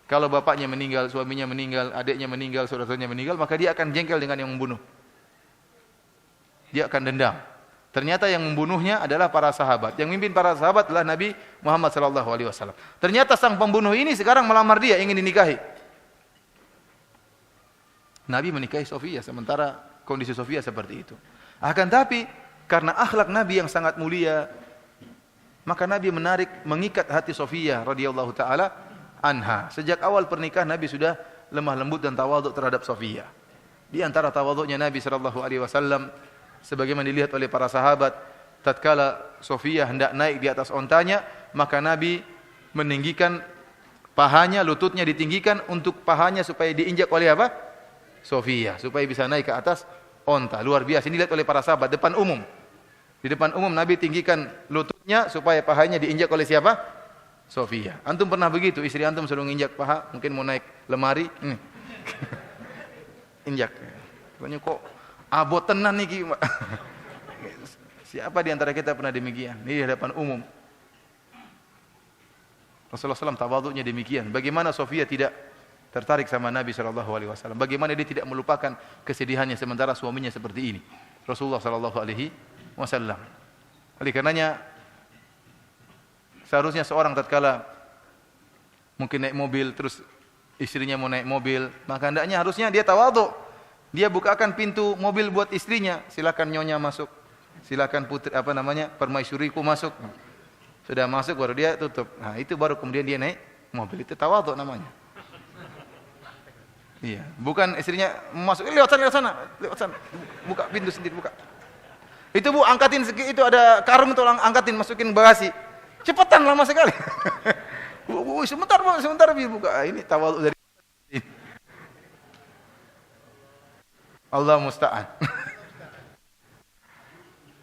kalau bapaknya meninggal, suaminya meninggal, adiknya meninggal, saudara-saudaranya meninggal, maka dia akan jengkel dengan yang membunuh. Dia akan dendam. Ternyata yang membunuhnya adalah para sahabat. Yang memimpin para sahabat adalah Nabi Muhammad SAW. Ternyata sang pembunuh ini sekarang melamar dia, ingin dinikahi. Nabi menikahi Sofiyah, sementara kondisi Sofiyah seperti itu. Akan tapi, karena akhlak Nabi yang sangat mulia, maka Nabi mengikat hati Sofiyah radhiyallahu taala anha. Sejak awal pernikahan Nabi sudah lemah lembut dan tawaduk terhadap Sofiyah. Di antara tawaduknya Nabi SAW, sebagaimana dilihat oleh para sahabat, tatkala Sofiyah hendak naik di atas ontanya, maka Nabi meninggikan pahanya, lututnya ditinggikan untuk pahanya supaya diinjak oleh apa? Sofiyah, supaya bisa naik ke atas onta. Luar biasa, ini dilihat oleh para sahabat depan umum. Di depan umum Nabi tinggikan lututnya supaya pahanya diinjak oleh siapa? Sofiyah. Antum pernah begitu? Istri antum suruh injak paha, mungkin mau naik lemari, injak. Pokoknya kok abot tenan nih. Siapa di antara kita pernah demikian? Ini di hadapan umum. Rasulullah SAW tawaduknya demikian. Bagaimana Sofiyah tidak tertarik sama Nabi SAW? Bagaimana dia tidak melupakan kesedihannya sementara suaminya seperti ini? Rasulullah SAW. Oleh karenanya, seharusnya seorang tatkala mungkin naik mobil, terus istrinya mau naik mobil, maka hendaknya harusnya dia tawaduk. Dia bukakan pintu mobil buat istrinya, silakan nyonya masuk, silakan putri permaisuriku masuk. Sudah masuk baru dia tutup. Nah, itu baru kemudian dia naik mobil, itu tawaduk namanya. Iya, bukan istrinya masuk, lewat sana, buka pintu sendiri, buka. Itu Bu, angkatin itu ada karung, tolong angkatin, masukin bagasi. Cepetan, lama sekali. Bu, sebentar Bu, buka. Ini tawaduk dari Allah musta'an.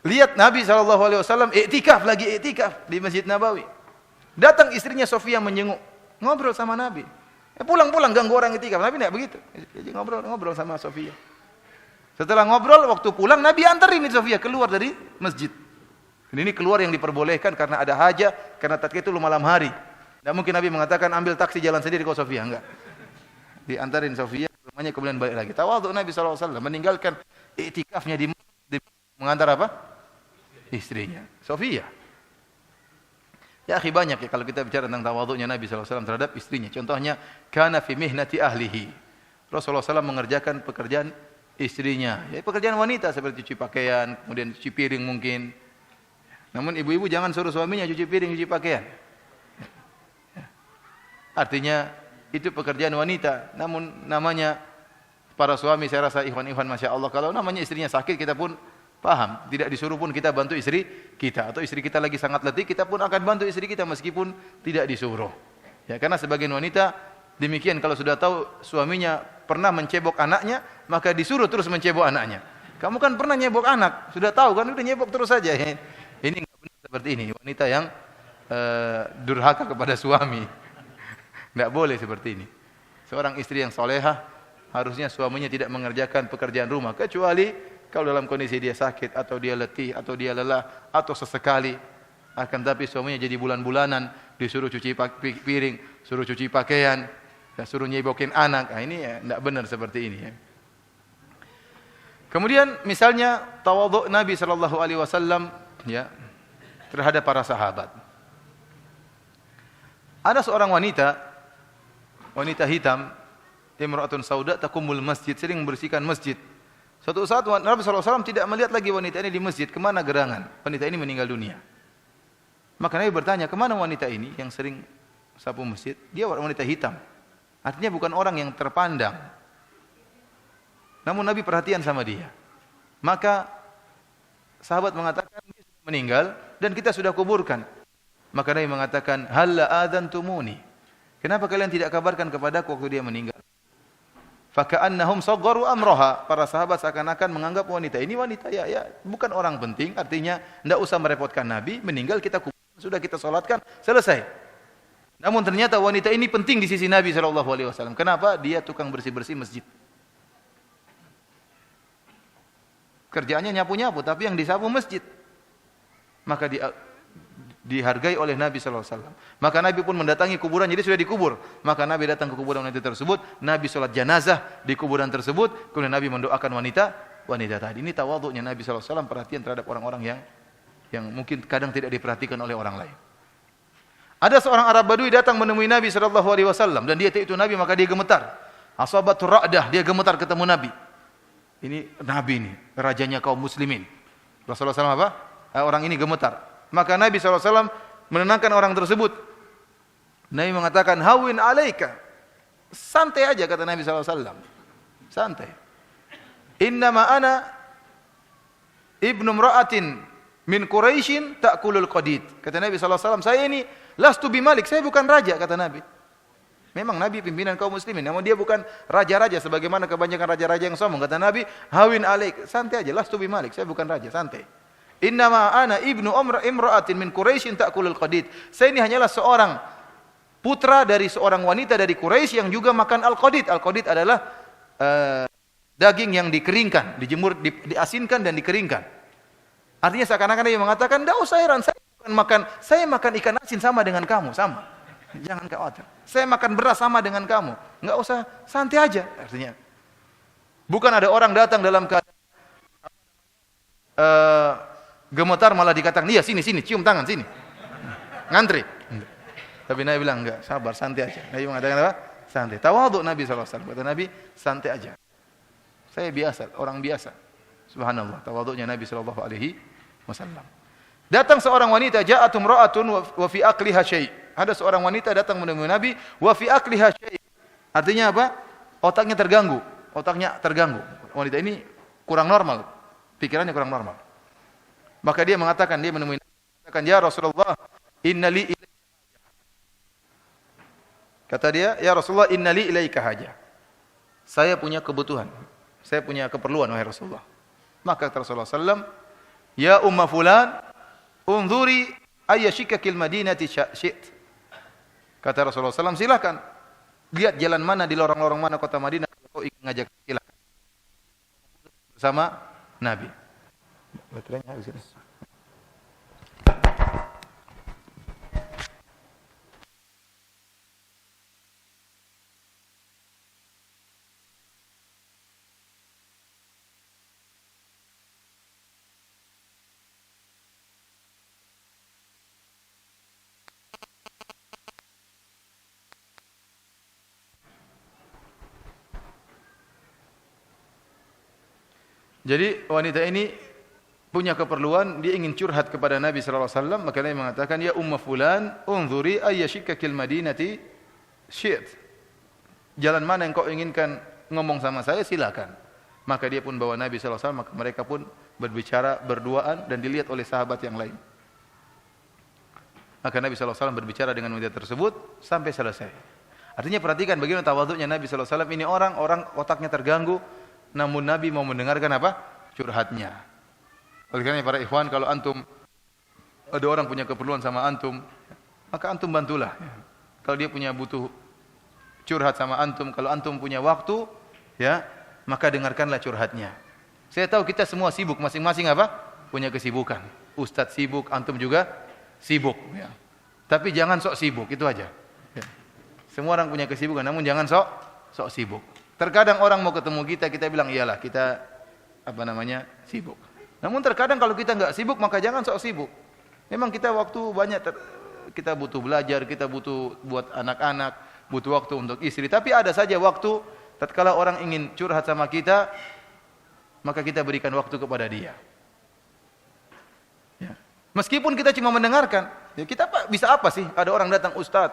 Lihat Nabi SAW iktikaf di Masjid Nabawi. Datang istrinya Sofiyah menjenguk, ngobrol sama Nabi. Pulang ganggu orang iktikaf. Nabi tidak begitu. Jadi ngobrol sama Sofiyah. Setelah ngobrol, waktu pulang Nabi antarin Sofiyah keluar dari masjid. Ini keluar yang diperbolehkan karena ada hajat, karena tatkala itu malam hari. Tidak mungkin Nabi mengatakan ambil taksi jalan sendiri kau Sofiyah, enggak. Diantarin Sofiyah, rumahnya kemudian balik lagi. Tawaduk Nabi SAW meninggalkan iktikafnya di mengantar apa? Istrinya, Sofiyah. Ya akhi, banyak ya kalau kita bicara tentang tawaduknya Nabi SAW terhadap istrinya. Contohnya, kana fi mihnati ahlihi. Rasulullah SAW mengerjakan pekerjaan istrinya. Ya, pekerjaan wanita seperti cuci pakaian, kemudian cuci piring mungkin. Namun ibu-ibu jangan suruh suaminya cuci piring, cuci pakaian. Artinya itu pekerjaan wanita. Namun namanya para suami, saya rasa ikhwan-ikhwan Masya Allah, kalau namanya istrinya sakit kita pun paham. Tidak disuruh pun kita bantu istri kita. Atau istri kita lagi sangat letih, kita pun akan bantu istri kita meskipun tidak disuruh. Ya, karena sebagian wanita demikian, kalau sudah tahu suaminya pernah mencebok anaknya, maka disuruh terus mencebok anaknya. Kamu kan pernah nyebok anak, sudah tahu kan, udah nyebok terus saja. Ini enggak benar seperti ini. Wanita yang durhaka kepada suami. Tidak boleh seperti ini. Seorang istri yang solehah, harusnya suaminya tidak mengerjakan pekerjaan rumah, kecuali kalau dalam kondisi dia sakit, atau dia letih, atau dia lelah, atau sesekali. Akan tapi suaminya jadi bulan-bulanan, disuruh cuci piring, suruh cuci pakaian, dan suruh nyebokin anak. Nah, ini ya, tidak benar seperti ini. Ya. Kemudian misalnya tawaduk Nabi SAW ya, terhadap para sahabat. Ada seorang wanita hitam, imra'atun sauda taqumul masjid, sering membersihkan masjid. Suatu saat Nabi SAW tidak melihat lagi wanita ini di masjid, kemana gerangan? Wanita ini meninggal dunia. Maka Nabi bertanya, kemana wanita ini yang sering sapu masjid? Dia wanita hitam. Artinya bukan orang yang terpandang. Namun Nabi perhatian sama dia. Maka sahabat mengatakan, dia sudah meninggal dan kita sudah kuburkan. Maka Nabi mengatakan, halla adantumuni. Kenapa kalian tidak kabarkan kepadaku waktu dia meninggal? Faka'annahum sagharu amraha. Para sahabat seakan-akan menganggap wanita ini wanita ya bukan orang penting, artinya tidak usah merepotkan Nabi, meninggal kita kuburkan, sudah kita salatkan, selesai. Namun ternyata wanita ini penting di sisi Nabi SAW. Kenapa? Dia tukang bersih-bersih masjid. Kerjaannya nyapu-nyapu, tapi yang disapu masjid. Maka dihargai oleh Nabi SAW. Maka Nabi pun mendatangi kuburan, jadi sudah dikubur. Maka Nabi datang ke kuburan wanita tersebut, Nabi sholat jenazah di kuburan tersebut, kemudian Nabi mendoakan wanita tadi. Ini tawadhu'nya Nabi SAW, perhatian terhadap orang-orang yang mungkin kadang tidak diperhatikan oleh orang lain. Ada seorang Arab Badui datang menemui Nabi SAW dan dia itu Nabi, maka dia gemetar. Asabatur ra'dah, dia gemetar ketemu Nabi. Ini Nabi ini, rajanya kaum muslimin. Rasulullah SAW apa? Orang ini gemetar. Maka Nabi SAW menenangkan orang tersebut. Nabi mengatakan, hawin alaika. Santai aja kata Nabi SAW. Santai. Innama ana ibnu mra'atin min Quraisyin ta'kulul qadid. Kata Nabi SAW, saya ini lastu bimalik, saya bukan raja, kata Nabi. Memang Nabi pimpinan kaum muslimin, namun dia bukan raja-raja sebagaimana kebanyakan raja-raja yang sombong. Kata Nabi, hawin alaik, santai aja, lastu bimalik, saya bukan raja, santai. Innama ana ibnu imra'atin min Quraisyin ta'kulul qadid. Saya ini hanyalah seorang putra dari seorang wanita dari Quraisy yang juga makan al-qadid. Al-qadid adalah daging yang dikeringkan, dijemur, diasinkan dan dikeringkan. Artinya seakan-akan dia mengatakan, "Enggak usah heran, saya makan ikan asin sama dengan kamu, sama. Jangan khawatir. Saya makan beras sama dengan kamu. Enggak usah, santai aja." Artinya bukan ada orang datang dalam keadaan gemetar malah dikatakan, "Iya, sini, cium tangan sini." Ngantri. Tapi Nabi bilang, "Enggak, sabar, santai aja." Nabi mengatakan apa? Santai. Tawadhu Nabi SAW. Kata Nabi, santai aja. Saya biasa, orang biasa. Subhanallah, tawadhu'nya Nabi SAW. Datang seorang wanita, ja'atum ra'atun wa fi aqliha syai'. Ada seorang wanita datang menemui Nabi, wa fi aqliha syai'. Artinya apa? Otaknya terganggu. Wanita ini kurang normal. Pikirannya kurang normal. Maka dia menemui Nabi, mengatakan, "Ya Rasulullah, innali ilaika." Kata dia, "Ya Rasulullah, innali ilaika haja." Saya punya kebutuhan. Saya punya keperluan, wahai Rasulullah. Maka kata Rasulullah SAW, "Ya umma fulan, unzuri ayyashikakil madinati syi't." Kata Rasulullah SAW, silakan. Lihat jalan mana, di lorong-lorong mana kota Madinah, kalau kau ingin ngajak, silakan. Bersama Nabi. Baterainya habis ini. Jadi wanita ini punya keperluan, dia ingin curhat kepada Nabi SAW, maka Nabi mengatakan, "Ya umma fulan, unzuri ayyashikakil madinati syi't." Jalan mana yang kau inginkan ngomong sama saya, silakan. Maka dia pun bawa Nabi SAW, maka mereka pun berbicara berduaan dan dilihat oleh sahabat yang lain. Maka Nabi SAW berbicara dengan wanita tersebut sampai selesai. Artinya perhatikan bagaimana tawadhu'nya Nabi SAW. Ini orang otaknya terganggu, namun Nabi mau mendengarkan apa? Curhatnya. Oleh karena para ikhwan, kalau antum ada orang punya keperluan sama antum, maka antum bantulah. Kalau dia punya butuh curhat sama antum, kalau antum punya waktu, ya, maka dengarkanlah curhatnya. Saya tahu kita semua sibuk, masing-masing apa? Punya kesibukan. Ustadz sibuk, antum juga sibuk. Ya. Tapi jangan sok sibuk, itu aja. Ya. Semua orang punya kesibukan, namun jangan sok sibuk. Terkadang orang mau ketemu kita bilang, iyalah kita sibuk. Namun terkadang kalau kita enggak sibuk, maka jangan sok sibuk. Memang kita waktu banyak, kita butuh belajar, kita butuh buat anak-anak, butuh waktu untuk istri. Tapi ada saja waktu, tatkala orang ingin curhat sama kita, maka kita berikan waktu kepada dia. Ya. Meskipun kita cuma mendengarkan, ya kita bisa apa sih? Ada orang datang, "Ustaz,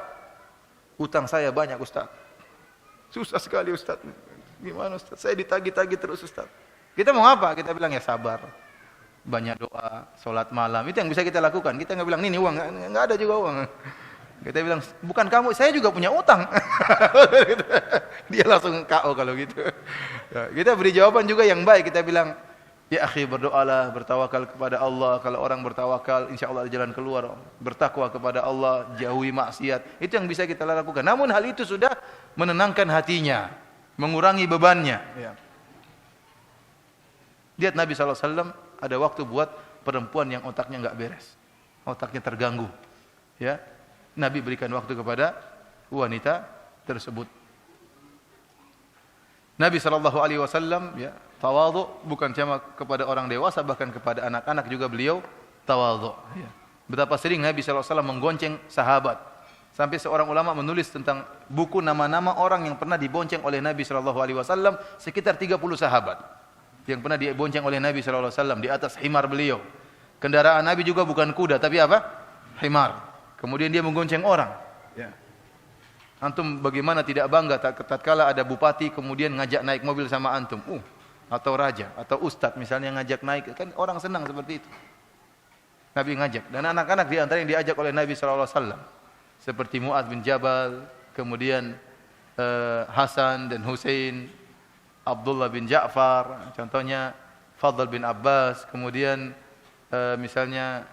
utang saya banyak Ustaz. Susah sekali Ustaz. Gimana Ustaz? Saya ditagih-tagih terus Ustaz." Kita mau apa? Kita bilang, ya sabar. Banyak doa, sholat malam. Itu yang bisa kita lakukan. Kita nggak bilang, "Ini uang." Nggak ada juga uang. Kita bilang, "Bukan kamu, saya juga punya utang." Dia langsung KO kalau gitu. Kita beri jawaban juga yang baik. Kita bilang, Ya akhi, berdoalah, bertawakal kepada Allah. Kalau orang bertawakal, insya Allah ada jalan keluar. Bertakwa kepada Allah, jauhi maksiat. Itu yang bisa kita lakukan. Namun hal itu sudah menenangkan hatinya, mengurangi bebannya. Ya. Lihat Nabi SAW ada waktu buat perempuan yang otaknya enggak beres, otaknya terganggu. Ya, Nabi berikan waktu kepada wanita tersebut. Nabi SAW ya, tawadhu bukan cuma kepada orang dewasa, bahkan kepada anak-anak juga beliau tawadhu. Ya. Betapa sering Nabi SAW menggonceng sahabat. Sampai seorang ulama menulis tentang buku nama-nama orang yang pernah dibonceng oleh Nabi SAW, sekitar 30 sahabat yang pernah dibonceng oleh Nabi SAW di atas himar beliau. Kendaraan Nabi juga bukan kuda, tapi apa? Himar. Kemudian dia menggonceng orang. Ya. Antum bagaimana tidak bangga tatkala ada bupati kemudian ngajak naik mobil sama antum, atau raja, atau ustadz misalnya ngajak naik, kan orang senang seperti itu. Nabi ngajak, dan anak-anak di antara yang diajak oleh Nabi SAW, seperti Mu'adz bin Jabal, kemudian Hasan dan Husain, Abdullah bin Ja'far, contohnya Fadl bin Abbas, kemudian misalnya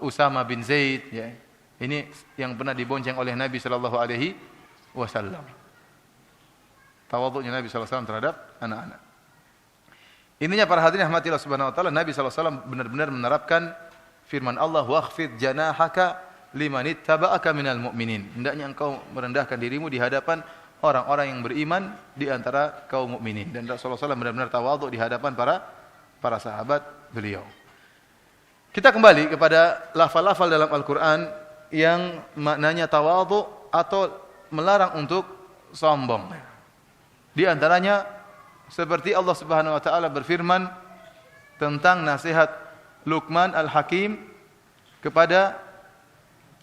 Usama bin Zaid, ya. Ini yang pernah dibonceng oleh Nabi sallallahu alaihi wasallam. Tawadhu'nya Nabi sallallahu alaihi wasallam terhadap anak-anak. Intinya para hadirin rahmatillah subhanahu wa taala, Nabi sallallahu alaihi wasallam benar-benar menerapkan firman Allah, "Wakhfid janahaka limanittaba'aka minal mu'minin." Hendaknya engkau merendahkan dirimu di hadapan orang-orang yang beriman di antara kaum mukminin. Dan Rasulullah SAW benar-benar tawadhu di hadapan para sahabat beliau. Kita kembali kepada lafal-lafal dalam Al-Qur'an yang maknanya tawadhu atau melarang untuk sombong. Di antaranya seperti Allah Subhanahu wa taala berfirman tentang nasihat Luqman Al-Hakim kepada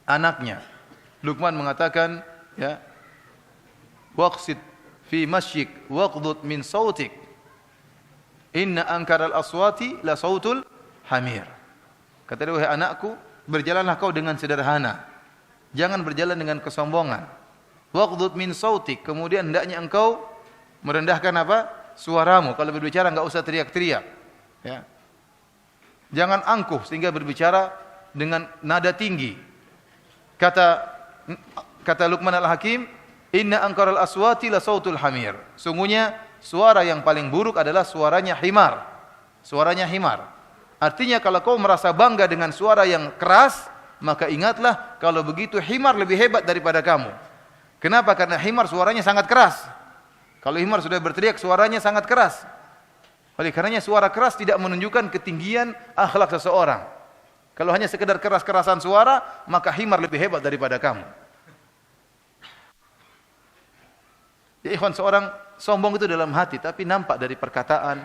anaknya. Luqman mengatakan, ya, waqsid fi masyik waqdud min sautik inna ankaral aswati la sautul hamir. Kata dia, wahai anakku, berjalanlah kau dengan sederhana, jangan berjalan dengan kesombongan. Waqdud min sautik, kemudian hendaknya engkau merendahkan apa? Suaramu. Kalau berbicara enggak usah teriak-teriak, ya. Jangan angkuh sehingga berbicara dengan nada tinggi. Kata Luqman Al-Hakim, inna ankaral aswati la sautul hamir. Sungguhnya suara yang paling buruk adalah suaranya himar. Suaranya himar. Artinya kalau kau merasa bangga dengan suara yang keras, maka ingatlah kalau begitu himar lebih hebat daripada kamu. Kenapa? Karena himar suaranya sangat keras. Kalau himar sudah berteriak, suaranya sangat keras. Oleh karenanya suara keras tidak menunjukkan ketinggian akhlak seseorang. Kalau hanya sekedar keras-kerasan suara, maka himar lebih hebat daripada kamu. Ya ikhwan, seorang sombong itu dalam hati, tapi nampak dari perkataan,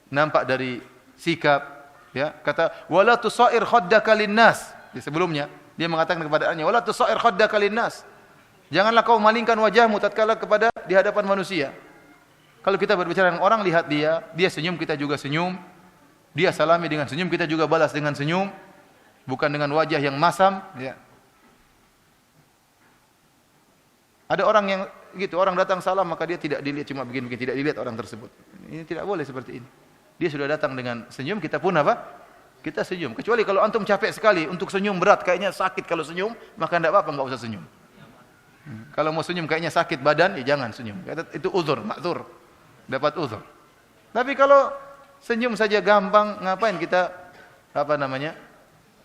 nampak dari sikap. Ya, kata wala tusair khaddaka linnas. Di sebelumnya dia mengatakan kepada anaknya, wala tusair khaddaka linnas. Janganlah kau malingkan wajahmu tatkala kepada di hadapan manusia. Kalau kita berbicara dengan orang, lihat dia senyum, kita juga senyum. Dia salami dengan senyum, kita juga balas dengan senyum, bukan dengan wajah yang masam, ya. Ada orang yang gitu, orang datang salam maka dia tidak dilihat, cuma begini-begini, tidak dilihat orang tersebut. Ini tidak boleh seperti ini. Dia sudah datang dengan senyum, kita pun apa? Kita senyum. Kecuali kalau antum capek sekali untuk senyum berat, kayaknya sakit kalau senyum, maka tidak apa-apa, enggak usah senyum. Kalau mau senyum kayaknya sakit badan, ya jangan senyum. Itu uzur, ma'dzur. Dapat uzur. Tapi kalau senyum saja gampang, ngapain kita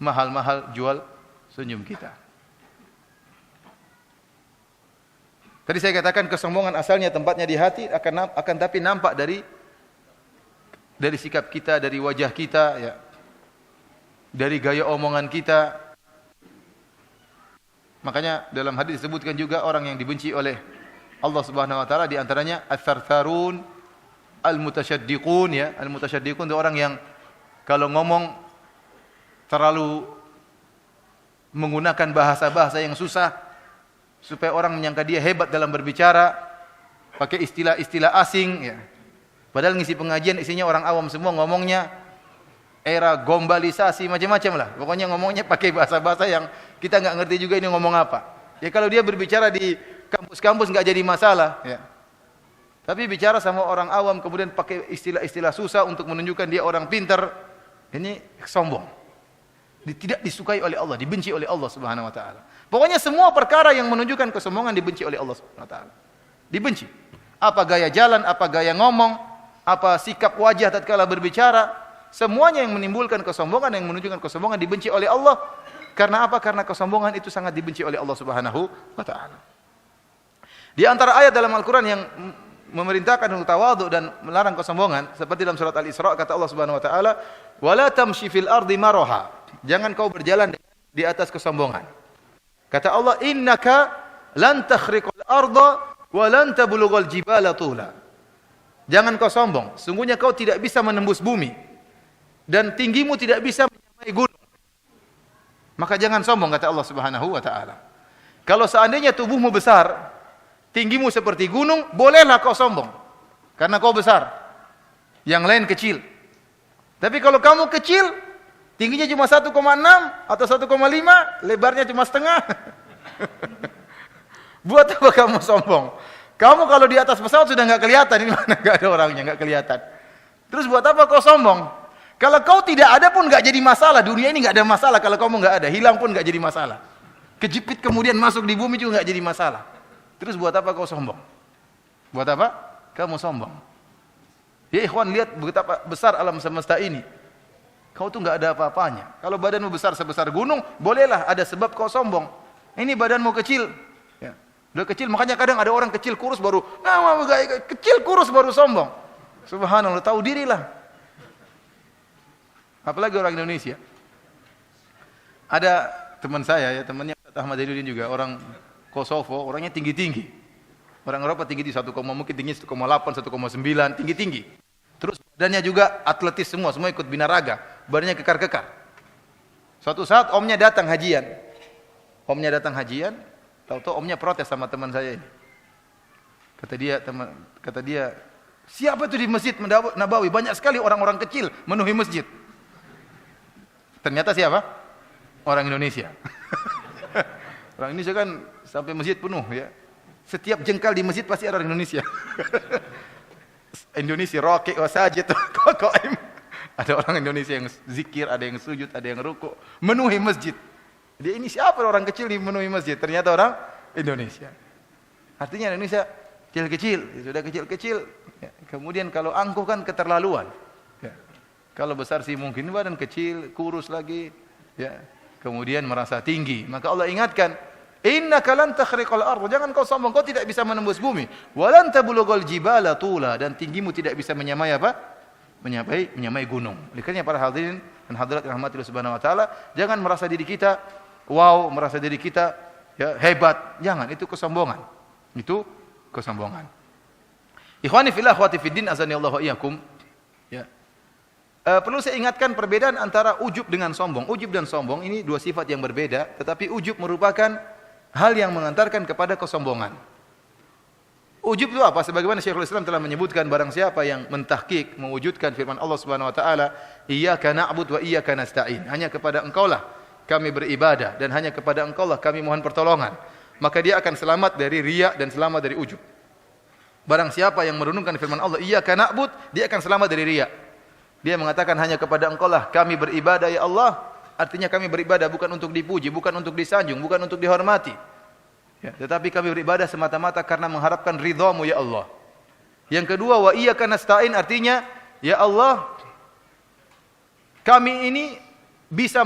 mahal-mahal jual senyum kita? Tadi saya katakan kesombongan asalnya tempatnya di hati, akan tapi nampak dari sikap kita, dari wajah kita, ya, dari gaya omongan kita. Makanya dalam hadis disebutkan juga orang yang dibenci oleh Allah Subhanahu wa taala di antaranya ats-tsartsarun, al-mutasyaddiqun, ya. Al-mutasyaddiqun itu orang yang kalau ngomong terlalu menggunakan bahasa-bahasa yang susah supaya orang menyangka dia hebat dalam berbicara, pakai istilah-istilah asing, ya. Padahal ngisi pengajian isinya orang awam semua, ngomongnya era globalisasi macam-macam lah. Pokoknya ngomongnya pakai bahasa-bahasa yang kita enggak ngerti juga ini ngomong apa. Ya kalau dia berbicara di kampus-kampus enggak jadi masalah, ya. Tapi bicara sama orang awam kemudian pakai istilah-istilah susah untuk menunjukkan dia orang pintar, ini sombong. Tidak disukai oleh Allah, dibenci oleh Allah Subhanahu wa taala. Pokoknya semua perkara yang menunjukkan kesombongan dibenci oleh Allah Subhanahu wa taala. Dibenci. Apa gaya jalan, apa gaya ngomong, apa sikap wajah tatkala berbicara, semuanya yang menimbulkan kesombongan, yang menunjukkan kesombongan dibenci oleh Allah. Karena apa? Karena kesombongan itu sangat dibenci oleh Allah Subhanahu wa taala. Di antara ayat dalam Al-Qur'an yang memerintahkan untuk tawadhu dan melarang kesombongan seperti dalam surat Al-Isra kata Allah Subhanahu wa taala, "Wala tamshi fil ardi maraha." Jangan kau berjalan di atas kesombongan. Kata Allah, "Innaka lan takhriqal arda wa lan tablughal jibala tula." Jangan kau sombong, sungguhnya kau tidak bisa menembus bumi dan tinggimu tidak bisa menyamai gunung. Maka jangan sombong kata Allah Subhanahu wa taala. Kalau seandainya tubuhmu besar, tinggimu seperti gunung, bolehlah kau sombong. Karena kau besar. Yang lain kecil. Tapi kalau kamu kecil, tingginya cuma 1,6 atau 1,5, lebarnya cuma setengah. Buat apa kamu sombong? Kamu kalau di atas pesawat sudah nggak kelihatan, ini mana nggak ada orangnya, nggak kelihatan. Terus buat apa kau sombong? Kalau kau tidak ada pun nggak jadi masalah. Dunia ini nggak ada masalah kalau kamu nggak ada. Hilang pun nggak jadi masalah. Kejepit kemudian masuk di bumi juga nggak jadi masalah. Terus buat apa kau sombong? Buat apa? Kamu sombong. Ya ikhwan, lihat betapa besar alam semesta ini. Kau tuh nggak ada apa-apanya. Kalau badanmu besar sebesar gunung, bolehlah ada sebab kau sombong. Ini badanmu kecil. Ya. Udah kecil, makanya kadang ada orang kecil kurus baru, kecil kurus baru sombong. Subhanallah, tahu dirilah. Apalagi orang Indonesia. Ada teman saya, ya temannya Ahmad Zainuddin juga, orang Kosovo, orangnya tinggi-tinggi. Orang Eropa tinggi 1, mungkin tinggi 1,8, 1,9, tinggi-tinggi. Terus badannya juga atletis semua ikut binaraga, badannya kekar-kekar. Suatu saat omnya datang hajian. Tahu-tahu omnya protes sama teman saya ini. Kata dia, siapa itu di Masjid Nabawi? Banyak sekali orang-orang kecil memenuhi masjid. Ternyata siapa? Orang Indonesia. Orang Indonesia kan sampai masjid penuh ya. Setiap jengkal di masjid pasti ada orang Indonesia. Indonesia rokik wasajid qaim. Ada orang Indonesia yang zikir, ada yang sujud, ada yang rukuk, memenuhi masjid. Dia ini siapa orang kecil di memenuhi masjid? Ternyata orang Indonesia. Artinya Indonesia kecil-kecil, sudah kecil-kecil. Ya. Kemudian kalau angkuh kan keterlaluan. Ya. Kalau besar sih mungkin badan kecil, kurus lagi. Ya. Kemudian merasa tinggi. Maka Allah ingatkan, innaka lan takhriqal ardh, jangan kau sombong, kau tidak bisa menembus bumi. Wa lan tablughal jibala tula, dan tinggimu tidak bisa menyamai apa? Menyamai gunung. Oleh karena para hadirin dan hadirat yang rahmatillah subhanahu wa taala, jangan merasa diri kita wow, merasa diri kita ya hebat. Jangan, itu kesombongan. Itu kesombongan. Ikhwani fillah akhwati fiddin azanillahu wa iyyakum. Ya. Perlu saya ingatkan perbedaan antara ujub dengan sombong. Ujub dan sombong ini dua sifat yang berbeda, tetapi ujub merupakan hal yang mengantarkan kepada kesombongan. Ujub itu apa? Sebagaimana Syekhul Islam telah menyebutkan, barang siapa yang mentahqiq, mewujudkan firman Allah Subhanahu wa taala, "Iyyaka na'budu wa iyyaka nasta'in." Hanya kepada Engkaulah kami beribadah dan hanya kepada Engkaulah kami mohon pertolongan. Maka dia akan selamat dari riya dan selamat dari ujub. Barang siapa yang merenungkan firman Allah, "Iyyaka na'budu," dia akan selamat dari riya. Dia mengatakan hanya kepada Engkaulah kami beribadah ya Allah. Artinya kami beribadah bukan untuk dipuji, bukan untuk disanjung, bukan untuk dihormati. Ya, tetapi kami beribadah semata-mata karena mengharapkan ridha-Mu ya Allah. Yang kedua, wa iyyaka nasta'in, artinya ya Allah, kami ini bisa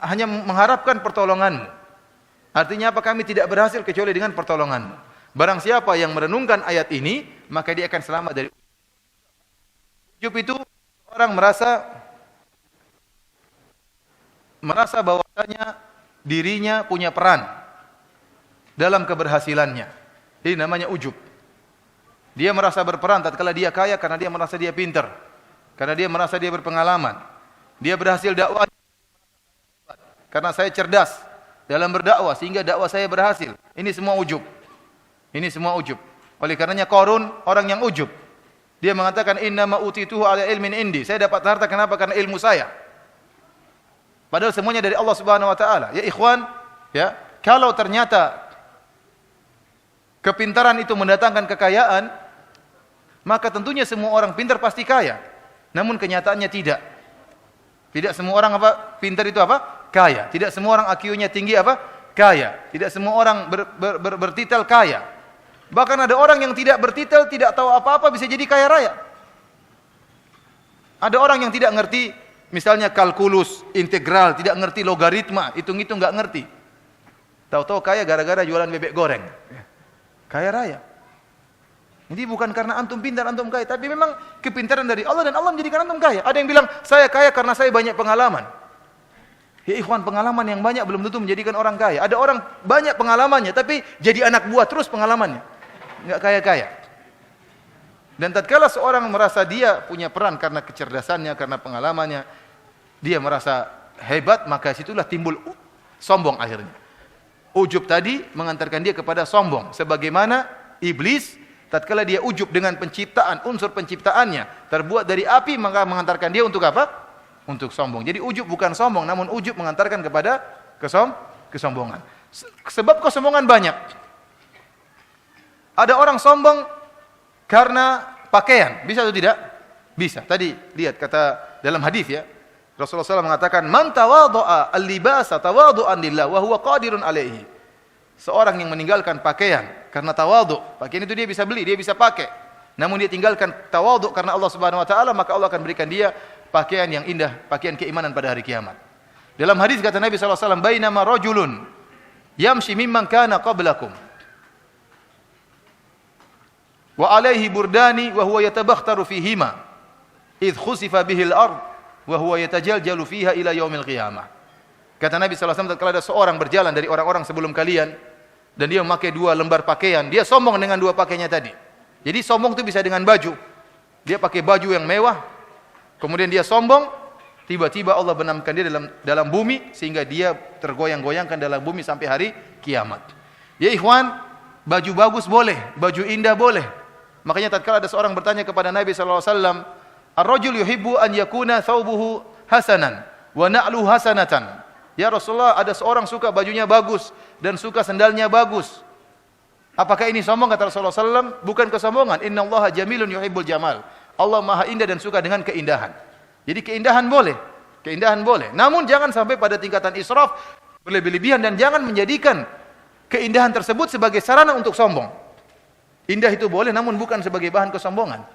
hanya mengharapkan pertolongan-Mu. Artinya apa? Kami tidak berhasil kecuali dengan pertolongan-Mu. Barang siapa yang merenungkan ayat ini, maka dia akan selamat dari ujub. Itu orang merasa bahwasanya dirinya punya peran dalam keberhasilannya. Ini namanya ujub. Dia merasa berperan tatkala dia kaya karena dia merasa dia pintar, karena dia merasa dia berpengalaman. Dia berhasil dakwah karena saya cerdas dalam berdakwah sehingga dakwah saya berhasil. Ini semua ujub. Ini semua ujub. Oleh karenanya Qarun orang yang ujub. Dia mengatakan innama utituhu ala ilmin indi. Saya dapat harta kenapa? Karena ilmu saya. Padahal semuanya dari Allah Subhanahu wa taala. Ya ikhwan, ya, kalau ternyata kepintaran itu mendatangkan kekayaan, maka tentunya semua orang pintar pasti kaya. Namun kenyataannya tidak. Tidak semua orang pintar itu kaya. Tidak semua orang IQ-nya tinggi kaya. Tidak semua orang bertitel kaya. Bahkan ada orang yang tidak bertitel, tidak tahu apa-apa bisa jadi kaya raya. Ada orang yang tidak ngerti misalnya kalkulus, integral, tidak ngerti logaritma, hitung-hitung enggak ngerti. Tahu-tahu kaya gara-gara jualan bebek goreng. Kaya raya. Jadi bukan karena antum pintar, antum kaya, tapi memang kepintaran dari Allah dan Allah menjadikan antum kaya. Ada yang bilang, saya kaya karena saya banyak pengalaman. Ya ikhwan, pengalaman yang banyak belum tentu menjadikan orang kaya. Ada orang banyak pengalamannya, tapi jadi anak buah terus pengalamannya. Enggak kaya-kaya. Dan tatkala seorang merasa dia punya peran karena kecerdasannya, karena pengalamannya, dia merasa hebat, maka situlah timbul sombong akhirnya. Ujub tadi mengantarkan dia kepada sombong. Sebagaimana iblis, tatkala dia ujub dengan penciptaan, unsur penciptaannya terbuat dari api, maka mengantarkan dia untuk apa? Untuk sombong. Jadi ujub bukan sombong, namun ujub mengantarkan kepada kesombongan. Sebab kesombongan banyak. Ada orang sombong karena pakaian. Bisa atau tidak? Bisa. Tadi lihat kata dalam hadis ya. Rasulullah SAW mengatakan, "Man tawadha'a al-libasa tawadhu'an lillah wa huwa qadirun alaihi." Seorang yang meninggalkan pakaian karena tawadhu, pakaian itu dia bisa beli, dia bisa pakai. Namun dia tinggalkan tawadhu karena Allah Subhanahu wa taala, maka Allah akan berikan dia pakaian yang indah, pakaian keimanan pada hari kiamat. Dalam hadis kata Nabi sallallahu alaihi wasallam, "Bainama rajulun yamshi mimman kana qablakum wa alaihi burdani wa huwa yatabakhtaru fihima idh khusifa bihi al-ard wa huwa yatajaljalu fiha ila yaumil qiyamah." Kata Nabi sallallahu alaihi wasallam, kalau ada seorang berjalan dari orang-orang sebelum kalian dan dia memakai 2 lembar pakaian, dia sombong dengan 2 pakaiannya tadi. Jadi sombong itu bisa dengan baju. Dia pakai baju yang mewah, kemudian dia sombong, tiba-tiba Allah benamkan dia dalam bumi sehingga dia tergoyang-goyangkan dalam bumi sampai hari kiamat. Ya ikhwan, baju bagus boleh, baju indah boleh. Makanya tatkala ada seorang bertanya kepada Nabi sallallahu alaihi wasallam, "Ar-rajul yuhibbu an yakuna thawbuhu hasanan wa na'luhu hasanatan." Ya Rasulullah, ada seorang suka bajunya bagus dan suka sendalnya bagus. Apakah ini sombong? Kata Rasulullah SAW, bukan kesombongan. Innallaha jamilun yuhibbul jamal. Allah maha indah dan suka dengan keindahan. Jadi keindahan boleh. Keindahan boleh. Namun jangan sampai pada tingkatan israf, berlebih-lebihan, dan jangan menjadikan keindahan tersebut sebagai sarana untuk sombong. Indah itu boleh, namun bukan sebagai bahan kesombongan.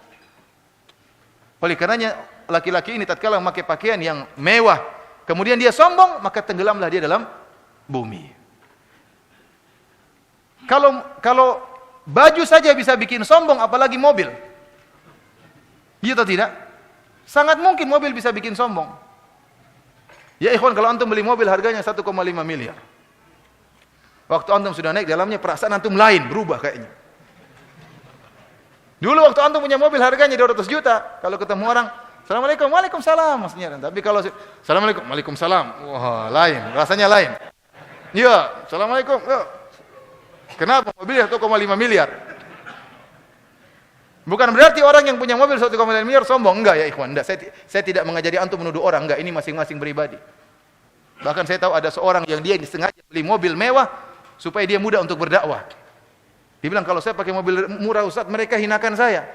Oleh karenanya, laki-laki ini tatkala memakai pakaian yang mewah, kemudian dia sombong, maka tenggelamlah dia dalam bumi. Kalau baju saja bisa bikin sombong, apalagi mobil. Iya atau tidak? Sangat mungkin mobil bisa bikin sombong. Ya ikhwan, kalau antum beli mobil harganya 1,5 miliar. Waktu antum sudah naik dalamnya, perasaan antum lain, berubah kayaknya. Dulu waktu antum punya mobil harganya 200 juta, kalau ketemu orang, "Assalamualaikum." "Waalaikumsalam." Maksudnya. Tapi kalau "Assalamualaikum." "Waalaikumsalam." Wah, lain, rasanya lain. "Ya, Assalamualaikum." "Ya." Kenapa mobilnya 1,5 miliar? Bukan berarti orang yang punya mobil 1,5 miliar sombong, enggak ya ikhwan. Enggak, saya tidak mengajari antum menuduh orang, enggak, ini masing-masing pribadi. Bahkan saya tahu ada seorang yang dia sengaja beli mobil mewah supaya dia mudah untuk berdakwah. Dia bilang, "Kalau saya pakai mobil murah Ustaz, mereka hinakan saya."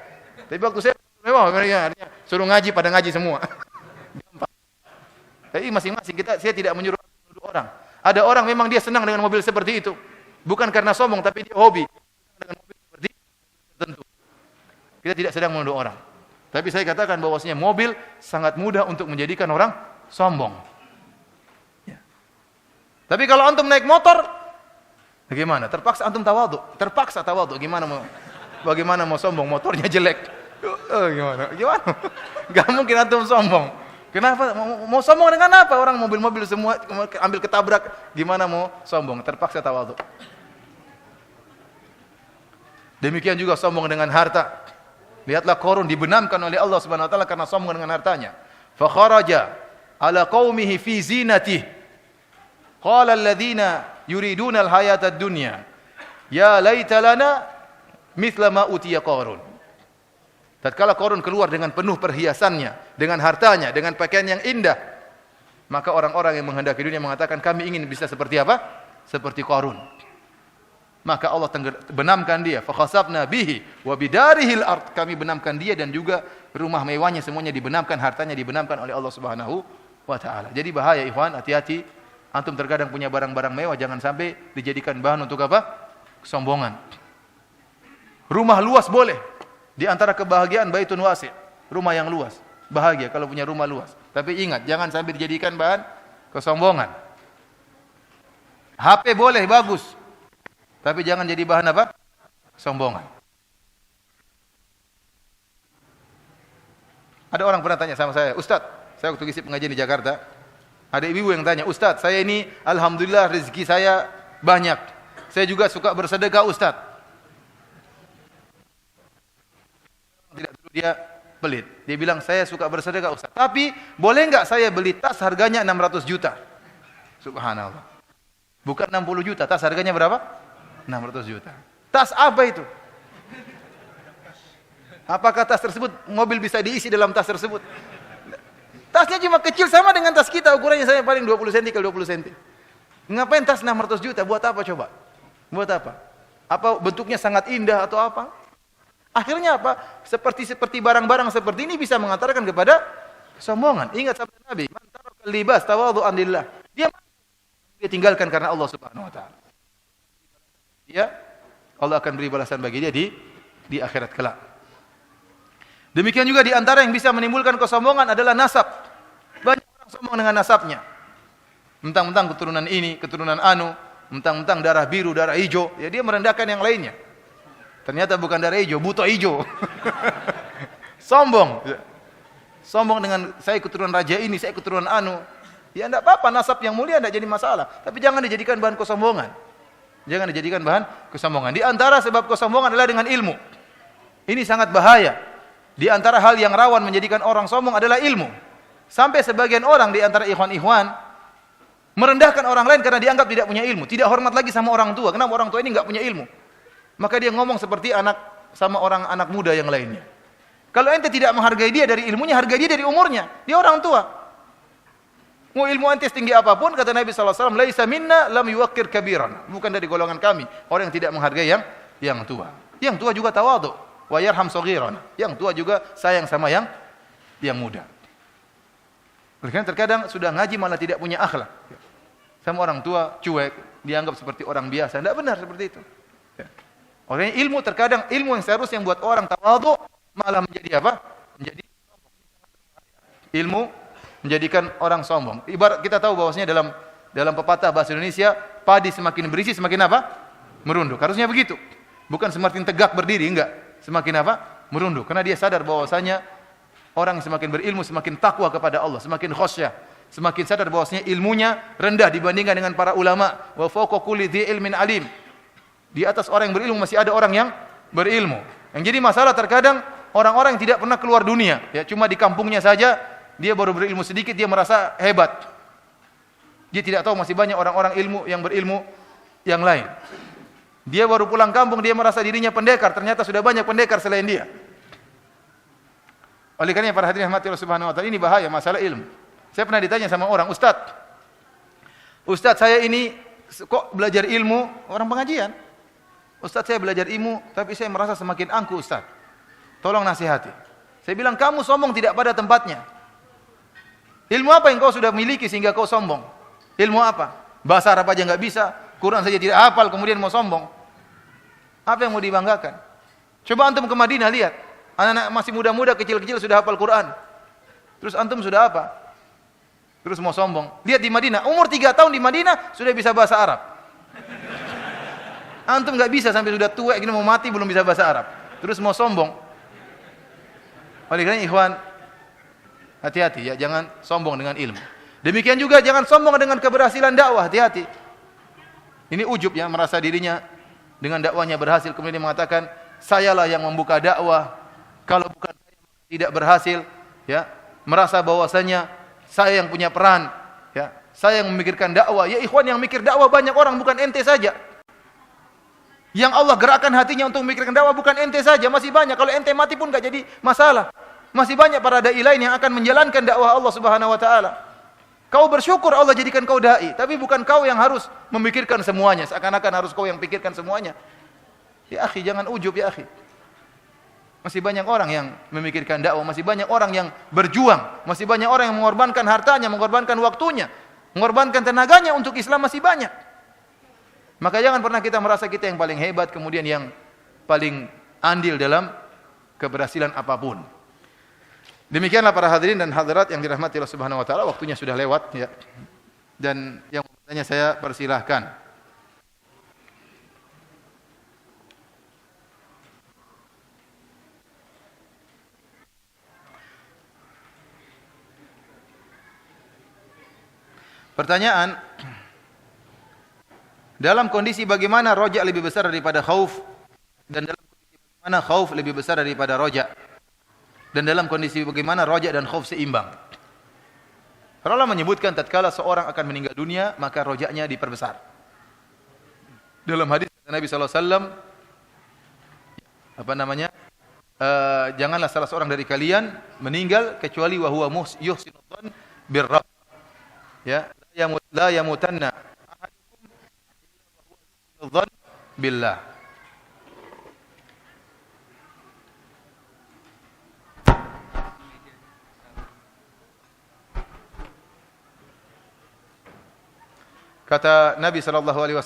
Tapi waktu saya mewah, mereka suruh ngaji pada ngaji semua. Tapi masing-masing saya tidak menyuruh orang. Ada orang memang dia senang dengan mobil seperti itu. Bukan karena sombong, tapi dia hobi dengan mobil seperti tertentu. Kita tidak sedang menuduh orang. Tapi saya katakan bahwasanya mobil sangat mudah untuk menjadikan orang sombong. Ya. Tapi kalau antum naik motor, bagaimana? Terpaksa antum tawadhu. Terpaksa tawadhu. Bagaimana mau sombong? Motornya jelek. Gimana? Gak mungkin antum sombong. Kenapa? Mau sombong dengan apa? Orang mobil-mobil semua ambil ketabrak. Gimana mau sombong? Terpaksa tawadhu. Demikian juga sombong dengan harta. Lihatlah Qarun dibenamkan oleh Allah Subhanahu wa taala karena sombong dengan hartanya. Fa kharaja ala qaumihi fi zinatihi. Qala alladziina yuriduna al-hayata ad-dunya ya laita lana mithla ma utiya Qarun. Tatkala Qarun keluar dengan penuh perhiasannya, dengan hartanya, dengan pakaian yang indah, maka orang-orang yang menghendaki dunia mengatakan, "Kami ingin bisa seperti apa? Seperti Qarun." maka Allah benamkan dia. Fa khasafna bihi wa bidarihil ard. Kami benamkan dia dan juga rumah mewahnya semuanya dibenamkan, hartanya dibenamkan oleh Allah Subhanahu wa taala. Jadi bahaya ikhwan, hati-hati. Antum terkadang punya barang-barang mewah, jangan sampai dijadikan bahan untuk apa? Kesombongan. Rumah luas boleh. Di antara kebahagiaan baitun wasi', rumah yang luas. Bahagia kalau punya rumah luas. Tapi ingat, jangan sampai dijadikan bahan kesombongan. HP boleh, bagus. Tapi jangan jadi bahan apa? Kesombongan. Ada orang pernah tanya sama saya, Ustaz, saya waktu ngisi pengajian di Jakarta, ada ibu yang tanya, Ustaz, saya ini alhamdulillah rezeki saya banyak. Saya juga suka bersedekah, Ustaz. Tidak dulu dia pelit. Dia bilang, saya suka bersedekah, Ustaz. Tapi boleh enggak saya beli tas harganya 600 juta? Subhanallah. Bukan 60 juta, tas harganya berapa? 600 juta. Tas apa itu? Apakah tas tersebut mobil bisa diisi dalam tas tersebut? Tasnya cuma kecil sama dengan tas kita, ukurannya saya paling 20 cm kali 20 cm. Ngapain tas 600 juta? Buat apa coba? Buat apa? Apa bentuknya sangat indah atau apa? Akhirnya apa? Seperti barang-barang seperti ini bisa mengantarkan kepada kesombongan. Ingat sabda Nabi, "Man tarakal libas tawadhu'an lillah." Dia tinggalkan karena Allah Subhanahu wa taala. Ya, Allah akan beri balasan bagi dia di akhirat kelak. Demikian juga di antara yang bisa menimbulkan kesombongan adalah nasab. Banyak orang sombong dengan nasabnya. Mentang-mentang keturunan ini, keturunan anu, mentang-mentang darah biru, darah hijau, ya dia merendahkan yang lainnya. Ternyata bukan darah hijau, buto hijau. Sombong. Sombong dengan saya keturunan raja ini, saya keturunan anu. Ya enggak apa-apa, nasab yang mulia enggak jadi masalah. Tapi jangan dijadikan bahan kesombongan. Jangan dijadikan bahan kesombongan. Di antara sebab kesombongan adalah dengan ilmu. Ini sangat bahaya. Di antara hal yang rawan menjadikan orang sombong adalah ilmu. Sampai sebagian orang di antara ikhwan-ikhwan merendahkan orang lain karena dianggap tidak punya ilmu. Tidak hormat lagi sama orang tua. Kenapa orang tua ini enggak punya ilmu? Maka dia ngomong seperti anak sama orang anak muda yang lainnya. Kalau ente tidak menghargai dia dari ilmunya, hargai dia dari umurnya. Dia orang tua. Mau ilmu ente setinggi apapun, kata Nabi SAW, laisa minna lam yuwaqqir kabiran. Bukan dari golongan kami. Orang yang tidak menghargai yang tua. Yang tua juga tawadhu. Wa yarham saghiran. Yang tua juga sayang sama yang muda. Karena terkadang sudah ngaji malah tidak punya akhlak. Sama orang tua cuek, dianggap seperti orang biasa. Tidak benar seperti itu. Orangnya ilmu terkadang ilmu yang seharusnya buat orang tawadhu malah menjadi apa? Menjadi ilmu menjadikan orang sombong. Ibarat kita tahu bahwasanya dalam pepatah bahasa Indonesia, padi semakin berisi semakin apa? Merunduk. Harusnya begitu. Bukan semakin tegak berdiri, enggak. Semakin apa? Merunduk. Karena dia sadar bahwasanya orang yang semakin berilmu semakin takwa kepada Allah, semakin khasyah, semakin sadar bahwasanya ilmunya rendah dibandingkan dengan para ulama. Wa fawqa kulli dzi ilmin alim. Di atas orang yang berilmu masih ada orang yang berilmu. Yang jadi masalah terkadang orang-orang yang tidak pernah keluar dunia, ya cuma di kampungnya saja, dia baru berilmu sedikit dia merasa hebat. Dia tidak tahu masih banyak orang-orang ilmu yang berilmu yang lain. Dia baru pulang kampung dia merasa dirinya pendekar, ternyata sudah banyak pendekar selain dia. Oleh karena para hadirin rahmati Allah Subhanahu wa taala, ini bahaya masalah ilmu. Saya pernah ditanya sama orang, Ustaz, saya ini kok belajar ilmu orang pengajian? Ustaz, saya belajar ilmu, tapi saya merasa semakin angkuh, Ustaz. Tolong nasihati. Saya bilang, kamu sombong tidak pada tempatnya. Ilmu apa yang kau sudah miliki sehingga kau sombong? Ilmu apa? Bahasa Arab aja nggak bisa, Quran saja tidak hafal, kemudian mau sombong. Apa yang mau dibanggakan? Coba antum ke Madinah lihat, anak-anak masih muda-muda, kecil-kecil sudah hafal Quran. Terus antum sudah apa? Terus mau sombong. Lihat di Madinah, umur 3 tahun di Madinah sudah bisa bahasa Arab. Antum nggak bisa sampai sudah tua, gini mau mati belum bisa bahasa Arab. Terus mau sombong. Oleh karena ikhwan, hati-hati ya, jangan sombong dengan ilmu. Demikian juga jangan sombong dengan keberhasilan dakwah, hati-hati. Ini ujub ya, merasa dirinya dengan dakwahnya berhasil, kemudian dia mengatakan, sayalah yang membuka dakwah, kalau bukan saya tidak berhasil, ya, merasa bahwasanya saya yang punya peran, ya, saya yang memikirkan dakwah. Ya ikhwan, yang mikir dakwah banyak orang, bukan ente saja. Yang Allah gerakkan hatinya untuk memikirkan dakwah bukan ente saja, masih banyak. Kalau ente mati pun enggak jadi masalah. Masih banyak para dai lain yang akan menjalankan dakwah Allah Subhanahu wa taala. Kau bersyukur Allah jadikan kau dai, tapi bukan kau yang harus memikirkan semuanya, seakan-akan harus kau yang pikirkan semuanya. Ya akhi, jangan ujub ya akhi. Masih banyak orang yang memikirkan dakwah, masih banyak orang yang berjuang, masih banyak orang yang mengorbankan hartanya, mengorbankan waktunya, mengorbankan tenaganya untuk Islam masih banyak. Maka jangan pernah kita merasa kita yang paling hebat, kemudian yang paling andil dalam keberhasilan apapun. Demikianlah para hadirin dan hadirat yang dirahmati Allah Subhanahu wa taala, waktunya sudah lewat ya. Dan yang bertanya saya persilahkan. Pertanyaan, dalam kondisi bagaimana roja lebih besar daripada khauf, dan dalam kondisi bagaimana khauf lebih besar daripada roja, dan dalam kondisi bagaimana roja dan khauf seimbang. Para ulama menyebutkan tatkala seorang akan meninggal dunia maka rojaknya diperbesar. Dalam hadis Nabi SAW, janganlah salah seorang dari kalian meninggal kecuali wa huwa yuhsinul dzan birrabb. Ya, la yamutanna ahadukum illa wa huwa yuhsinul dzan billah. Kata Nabi SAW,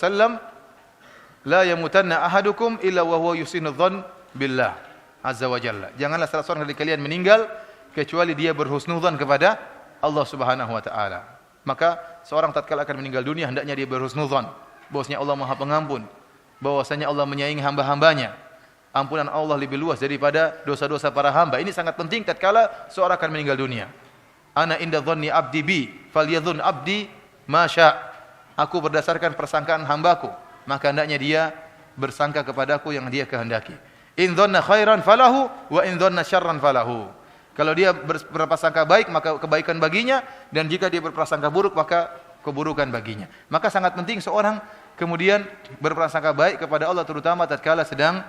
la yamutanna ahadukum illa wa huwa yuhsinul dzan billah azza wa jalla. Janganlah salah seorang dari kalian meninggal kecuali dia berhusnudzan kepada Allah Subhanahu wa taala. Maka seorang tatkala akan meninggal dunia hendaknya dia berhusnudzan bahwasanya Allah Maha Pengampun, bahwasanya Allah menyayangi hamba-hambanya. Ampunan Allah lebih luas daripada dosa-dosa para hamba. Ini sangat penting tatkala seorang akan meninggal dunia. Ana inda dhanni abdi bi falyadhun abdi ma syaa. Aku berdasarkan persangkaan hambaku, maka hendaknya dia bersangka kepadaku yang dia kehendaki. In dhanna khairan falahu wa in dhanna syarran falahu. Kalau dia berprasangka baik maka kebaikan baginya, dan jika dia berprasangka buruk maka keburukan baginya. Maka sangat penting seorang kemudian berprasangka baik kepada Allah, terutama tatkala sedang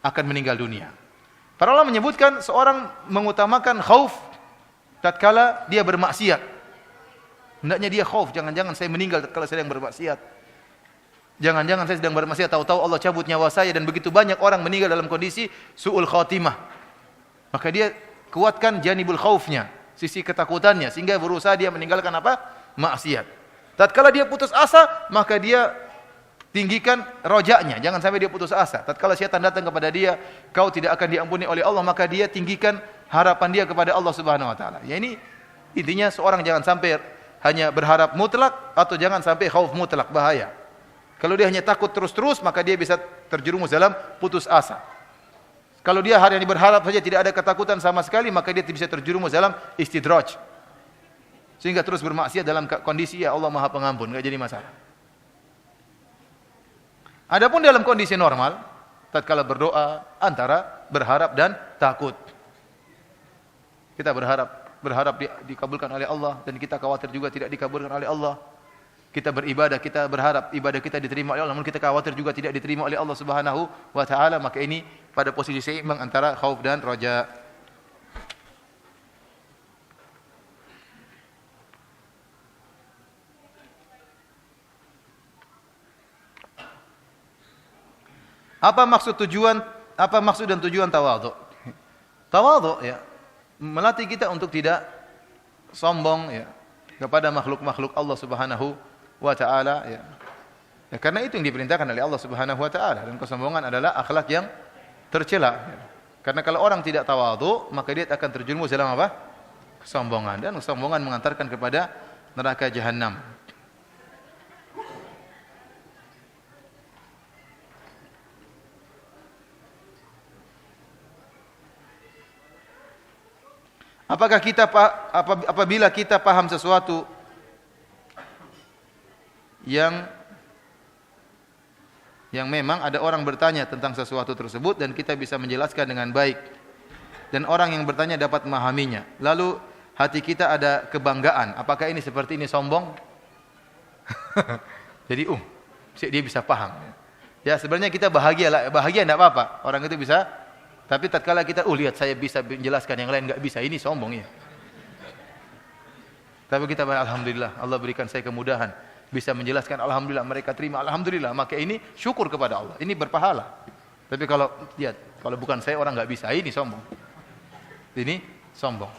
akan meninggal dunia. Para ulama menyebutkan seorang mengutamakan khauf tatkala dia bermaksiat. Hendaknya dia khauf, jangan-jangan saya meninggal tatkala sedang bermaksiat. Jangan-jangan saya sedang bermaksiat, tahu-tahu Allah cabut nyawa saya, dan begitu banyak orang meninggal dalam kondisi su'ul khatimah. Maka dia kuatkan janibul khaufnya, sisi ketakutannya, sehingga berusaha dia meninggalkan apa? Maksiat. Tatkala dia putus asa, maka dia tinggikan rojaknya, jangan sampai dia putus asa. Tatkala syaitan datang kepada dia, kau tidak akan diampuni oleh Allah, maka dia tinggikan harapan dia kepada Allah Subhanahu wa taala. Ya, ini intinya seorang jangan sampai hanya berharap mutlak, atau jangan sampai khauf mutlak, bahaya. Kalau dia hanya takut terus-terus, maka dia bisa terjerumus dalam putus asa. Kalau dia hari ini berharap saja tidak ada ketakutan sama sekali, maka dia bisa terjerumus dalam istidraj, sehingga terus bermaksiat dalam kondisi ya Allah Maha Pengampun, enggak jadi masalah. Adapun dalam kondisi normal, tatkala berdoa antara berharap dan takut. Kita berharap dikabulkan oleh Allah, dan kita khawatir juga tidak dikabulkan oleh Allah. Kita beribadah, kita berharap ibadah kita diterima oleh Allah, namun kita khawatir juga tidak diterima oleh Allah Subhanahu wa taala, maka ini pada posisi seimbang antara khauf dan raja. Apa maksud dan tujuan tawadhu? Tawadhu ya, melatih kita untuk tidak sombong ya kepada makhluk-makhluk Allah Subhanahu wa taala ya. Ya, karena itu yang diperintahkan oleh Allah Subhanahu wa taala, dan kesombongan adalah akhlak yang tercela. Ya. Karena kalau orang tidak tawadhu, maka dia akan terjerumus dalam apa? Kesombongan, dan kesombongan mengantarkan kepada neraka jahanam. Apakah apabila kita paham sesuatu yang memang ada orang bertanya tentang sesuatu tersebut dan kita bisa menjelaskan dengan baik, dan orang yang bertanya dapat memahaminya, lalu hati kita ada kebanggaan, apakah ini seperti ini sombong? Jadi dia bisa paham. Ya sebenarnya kita bahagia enggak apa-apa, orang itu bisa. Tapi tatkala kita lihat saya bisa menjelaskan yang lain enggak bisa, ini sombong ya. Tapi kita alhamdulillah Allah berikan saya kemudahan bisa menjelaskan, alhamdulillah mereka terima, alhamdulillah, maka ini syukur kepada Allah, ini berpahala. Tapi kalau lihat, kalau bukan saya orang nggak bisa, ini sombong. Ini sombong.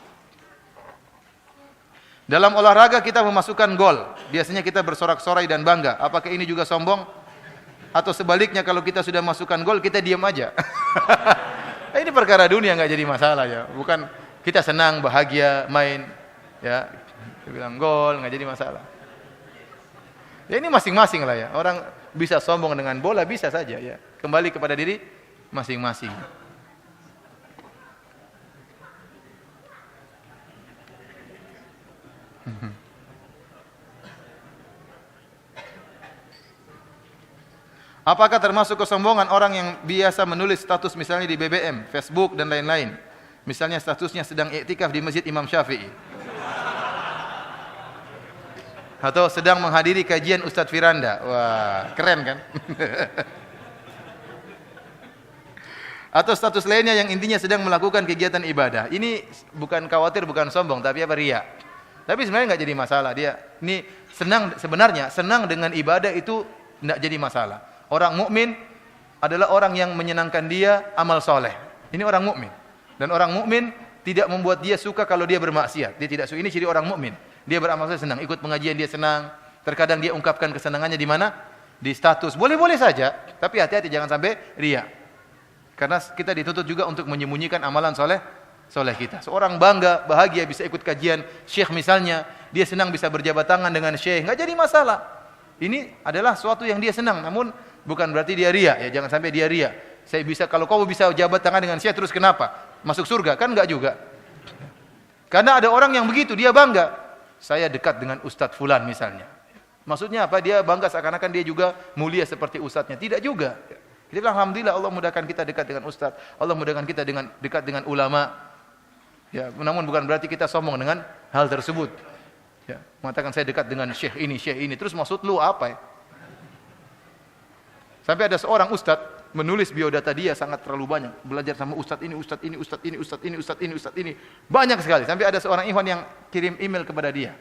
Dalam olahraga kita memasukkan gol, biasanya kita bersorak-sorai dan bangga. Apakah ini juga sombong? Atau sebaliknya kalau kita sudah masukkan gol kita diam aja? Ini perkara dunia, nggak jadi masalah ya. Bukan kita senang, bahagia, main, ya. Dia bilang gol, nggak jadi masalah. Ya ini masing-masing lah ya. Orang bisa sombong dengan bola, bisa saja ya. Kembali kepada diri masing-masing. Apakah termasuk kesombongan orang yang biasa menulis status misalnya di BBM, Facebook dan lain-lain? Misalnya statusnya sedang iktikaf di Masjid Imam Syafi'i. Atau sedang menghadiri kajian Ustadz Firanda. Wah, keren kan? Atau status lainnya yang intinya sedang melakukan kegiatan ibadah. Ini bukan khawatir, bukan sombong, tapi apa, riya. Tapi sebenarnya nggak jadi masalah. Dia ini senang, sebenarnya senang dengan ibadah itu nggak jadi masalah. Orang mukmin adalah orang yang menyenangkan dia amal soleh. Ini orang mukmin. Dan orang mukmin tidak membuat dia suka kalau dia bermaksiat. Dia tidak suka. Ini ciri orang mukmin. Dia beramal soleh senang, ikut pengajian dia senang. Terkadang dia ungkapkan kesenangannya di mana? Di status. Boleh-boleh saja, tapi hati-hati jangan sampai riya. Karena kita dituntut juga untuk menyembunyikan amalan soleh kita. Seorang bangga, bahagia bisa ikut kajian syekh misalnya, dia senang bisa berjabat tangan dengan syekh, nggak jadi masalah. Ini adalah suatu yang dia senang, namun bukan berarti dia riya, ya jangan sampai dia riya. Saya bisa, kalau kau bisa jabat tangan dengan syekh terus kenapa? Masuk surga? Kan enggak juga. Karena ada orang yang begitu, dia bangga. Saya dekat dengan Ustadz Fulan misalnya. Maksudnya apa? Dia bangga seakan-akan dia juga mulia seperti ustadznya. Tidak juga. Kita bilang alhamdulillah Allah mudahkan kita dekat dengan ustadz. Allah mudahkan kita dekat dengan ulama. Ya, namun bukan berarti kita sombong dengan hal tersebut. Ya, mengatakan saya dekat dengan syekh ini. Terus maksud lu apa ya? Sampai ada seorang ustadz menulis biodata dia sangat terlalu banyak. Belajar sama ustadz ini. Banyak sekali. Sampai ada seorang ikhwan yang kirim email kepada dia.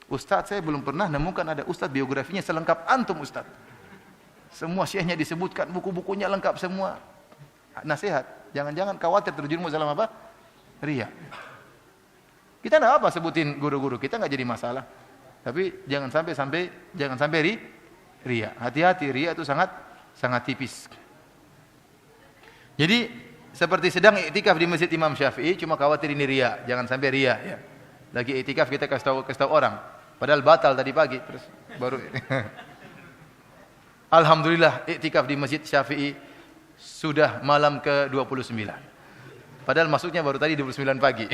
Ustadz, saya belum pernah nemukan ada ustadz biografinya selengkap antum ustadz. Semua syekhnya disebutkan, buku-bukunya lengkap semua. Nasihat, jangan-jangan khawatir terjerumus dalam apa? Riya. Kita enggak apa sebutin guru-guru kita, enggak jadi masalah. Tapi jangan sampai riya. Hati-hati, riya itu sangat tipis. Jadi seperti sedang iktikaf di Masjid Imam Syafi'i, cuma khawatir ini riya, jangan sampai riya ya. Lagi iktikaf kita kasih tahu orang, padahal batal tadi pagi terus baru alhamdulillah iktikaf di Masjid Syafi'i sudah malam ke-29. Padahal masuknya baru tadi 29 pagi.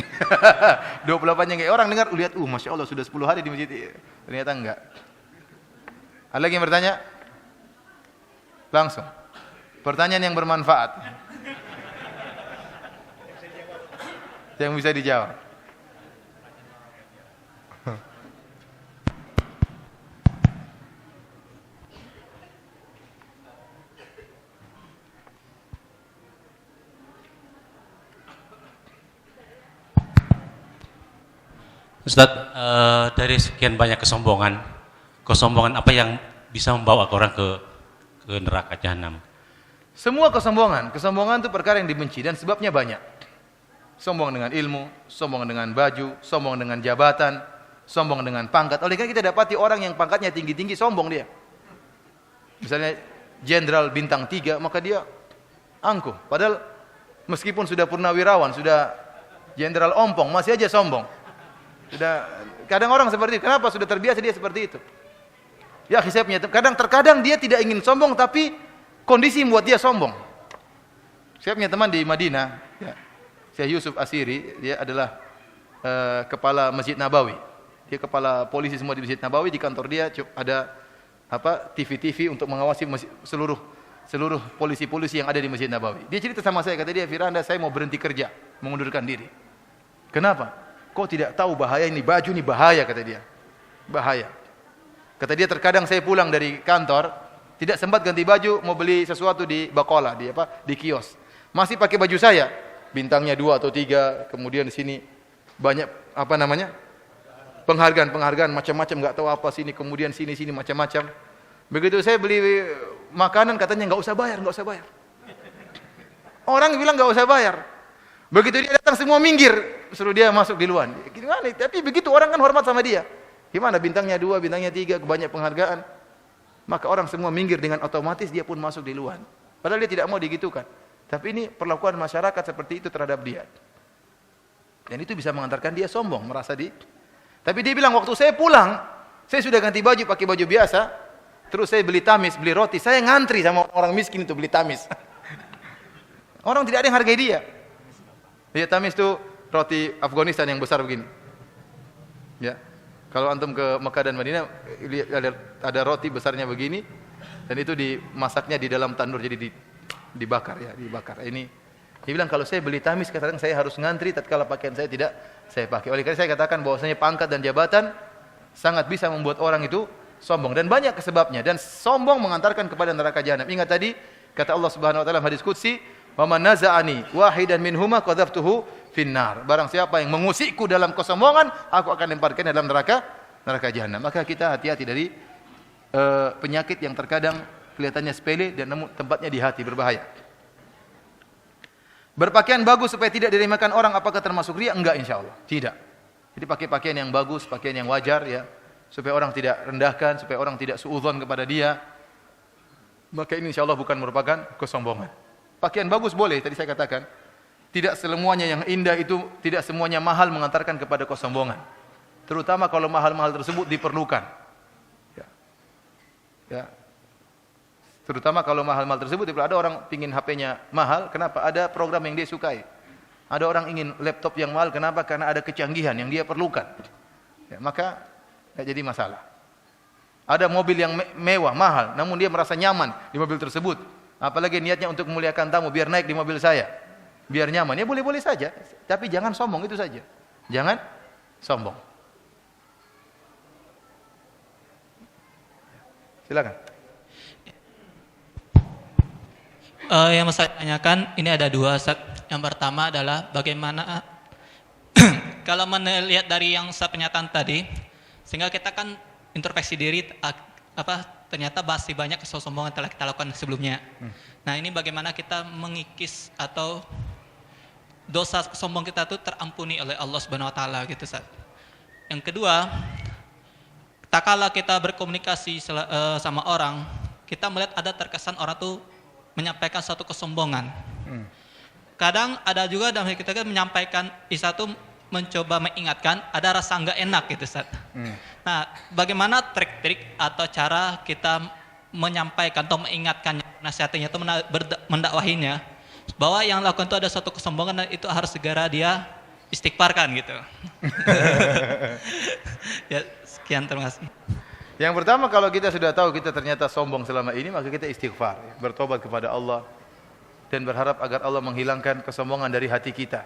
28-nya enggak. Orang dengar, lihat, Masya Allah sudah 10 hari di masjid. Ternyata enggak. Ada lagi yang bertanya? Langsung. Pertanyaan yang bermanfaat. Yang bisa dijawab. Ustadz, dari sekian banyak kesombongan apa yang bisa membawa orang ke neraka jahanam? Semua kesombongan itu perkara yang dibenci dan sebabnya banyak. Sombong dengan ilmu, sombong dengan baju, sombong dengan jabatan, sombong dengan pangkat. Oleh karena kita dapati orang yang pangkatnya tinggi-tinggi sombong dia. Misalnya jenderal bintang 3, maka dia angkuh. Padahal meskipun sudah purnawirawan, sudah jenderal ompong, masih aja sombong. Sudah, kadang orang seperti itu. Kenapa? Sudah terbiasa dia seperti itu. Ya, saya punya, terkadang dia tidak ingin sombong, tapi kondisi membuat dia sombong. Saya punya teman di Madinah, ya, Syekh Yusuf Asiri, dia adalah kepala Masjid Nabawi. Dia kepala polisi semua di Masjid Nabawi. Di kantor dia ada TV untuk mengawasi seluruh polisi-polisi yang ada di Masjid Nabawi. Dia cerita sama saya, kata dia, Firanda, saya mau berhenti kerja, mengundurkan diri. Kenapa? Kau tidak tahu bahaya ini, baju ini bahaya, kata dia. Bahaya. Kata dia, terkadang saya pulang dari kantor, tidak sempat ganti baju, mau beli sesuatu di Bakola, di kios. Masih pakai baju saya, bintangnya 2 atau 3, kemudian di sini banyak penghargaan macam-macam, nggak tahu apa sini, kemudian sini macam-macam. Begitu saya beli makanan katanya nggak usah bayar. Orang bilang nggak usah bayar. Begitu dia datang semua minggir, suruh dia masuk di luar. Gimana? Tapi begitu orang kan hormat sama dia. Gimana bintangnya 2, bintangnya 3, banyak penghargaan. Maka orang semua minggir dengan otomatis dia pun masuk di luar. Padahal dia tidak mau digitukan. Tapi ini perlakuan masyarakat seperti itu terhadap dia. Dan itu bisa mengantarkan dia sombong, merasa Tapi dia bilang waktu saya pulang, saya sudah ganti baju pakai baju biasa, terus saya beli tamis, beli roti, saya ngantri sama orang miskin itu beli tamis. Orang tidak ada yang hargai dia. Ya, tamis itu roti Afghanistan yang besar begini. Ya. Kalau antum ke Mekah dan Madinah ada roti besarnya begini dan itu dimasaknya di dalam tandur jadi dibakar. Ini dia bilang kalau saya beli tamis kadang saya harus ngantri tatkala pakaian saya tidak saya pakai. Oleh karena saya katakan bahwasanya pangkat dan jabatan sangat bisa membuat orang itu sombong dan banyak sebabnya dan sombong mengantarkan kepada neraka jahanam. Ingat tadi kata Allah Subhanahu wa taala hadis qudsi, "Wa man naza'ani wahidan minhuma qadzaftuhu finnar." Barang siapa yang mengusikku dalam kesombongan, aku akan lemparkan dalam neraka jahanam. Maka kita hati-hati dari penyakit yang terkadang kelihatannya sepele dan namun tempatnya di hati, berbahaya. Berpakaian bagus supaya tidak diremehkan orang, apakah termasuk riya? Enggak, insyaallah. Tidak. Jadi pakai pakaian yang bagus, pakaian yang wajar ya, supaya orang tidak rendahkan, supaya orang tidak suudzon kepada dia. Maka ini insyaallah bukan merupakan kesombongan. Pakaian bagus boleh, tadi saya katakan. Tidak semuanya yang indah itu, tidak semuanya mahal mengantarkan kepada kesombongan. Terutama kalau mahal-mahal tersebut diperlukan. Ya. Terutama kalau mahal-mahal tersebut, ada orang pingin HP-nya mahal, kenapa? Ada program yang dia sukai. Ada orang ingin laptop yang mahal, kenapa? Karena ada kecanggihan yang dia perlukan. Ya, maka tidak jadi masalah. Ada mobil yang mewah, mahal, namun dia merasa nyaman di mobil tersebut. Apalagi niatnya untuk memuliakan tamu, biar naik di mobil saya. Biar nyaman, ya boleh-boleh saja. Tapi jangan sombong, itu saja. Jangan sombong. Silakan. Yang saya tanyakan ini ada 2. Yang pertama adalah bagaimana kalau melihat dari yang saya pernyataan tadi, sehingga kita kan introspeksi diri, ternyata masih banyak kesombongan telah kita lakukan sebelumnya. Nah ini bagaimana kita mengikis atau dosa sombong kita itu terampuni oleh Allah Subhanahu Wa Taala gitu, Ustaz. Yang kedua, tak kala kita berkomunikasi sama orang, kita melihat ada terkesan orang tuh menyampaikan suatu kesombongan. Kadang ada juga dalam kita kan menyampaikan itu mencoba mengingatkan, ada rasa enggak enak gitu, Ustaz. Nah, bagaimana trik-trik atau cara kita menyampaikan atau mengingatkan nasihatnya atau mendakwahinya bahwa yang lakukan itu ada suatu kesombongan dan itu harus segera dia istighfarkan gitu. Ya, sekian, terima kasih. Yang pertama, kalau kita sudah tahu kita ternyata sombong selama ini, maka kita istighfar, bertobat kepada Allah dan berharap agar Allah menghilangkan kesombongan dari hati kita.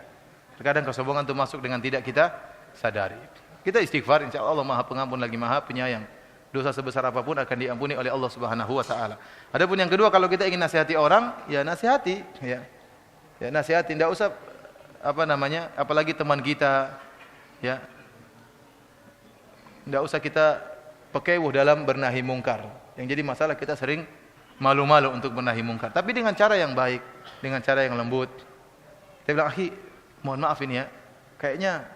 Terkadang kesombongan itu masuk dengan tidak kita sadari. Kita istighfar, insya Allah Maha Pengampun lagi Maha Penyayang. Dosa sebesar apapun akan diampuni oleh Allah Subhanahu wa taala. Adapun yang kedua, kalau kita ingin nasihati orang, ya nasihati, ya. Ya nasihati, tidak usah apalagi teman kita, ya. Tidak usah kita pekewuh dalam bernahi mungkar. Yang jadi masalah kita sering malu-malu untuk bernahi mungkar. Tapi dengan cara yang baik, dengan cara yang lembut. Saya bilang, "Akhi, mohon maaf ini ya. Kayaknya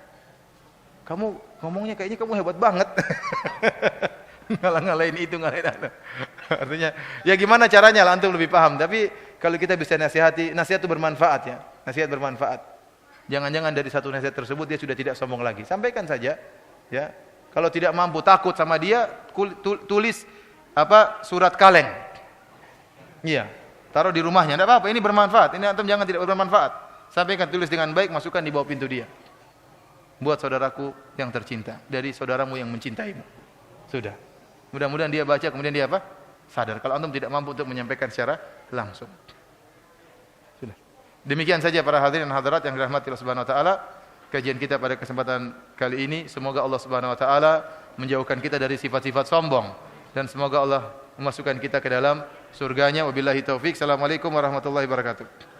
kamu ngomongnya kayaknya kamu hebat banget." Ngalah-ngalahin itu, ngalahin itu. Artinya, ya gimana caranya lah antum lebih paham. Tapi kalau kita bisa nasihati, nasihat itu bermanfaat ya. Nasihat bermanfaat. Jangan-jangan dari satu nasihat tersebut dia sudah tidak sombong lagi. Sampaikan saja, ya. Kalau tidak mampu, takut sama dia, tulis surat kaleng. Iya, taruh di rumahnya. Tidak apa-apa, ini bermanfaat. Ini antum jangan tidak bermanfaat. Sampaikan, tulis dengan baik, masukkan di bawah pintu dia. Buat saudaraku yang tercinta, dari saudaramu yang mencintaimu. Sudah. Mudah-mudahan dia baca, kemudian dia sadar. Kalau antum tidak mampu untuk menyampaikan secara langsung. Sudah. Demikian saja para hadirin dan hadirat yang dirahmati Allah Subhanahu wa taala. Kajian kita pada kesempatan kali ini, semoga Allah Subhanahu wa taala menjauhkan kita dari sifat-sifat sombong dan semoga Allah memasukkan kita ke dalam surganya. Wabillahi taufik. Assalamualaikum warahmatullahi wabarakatuh.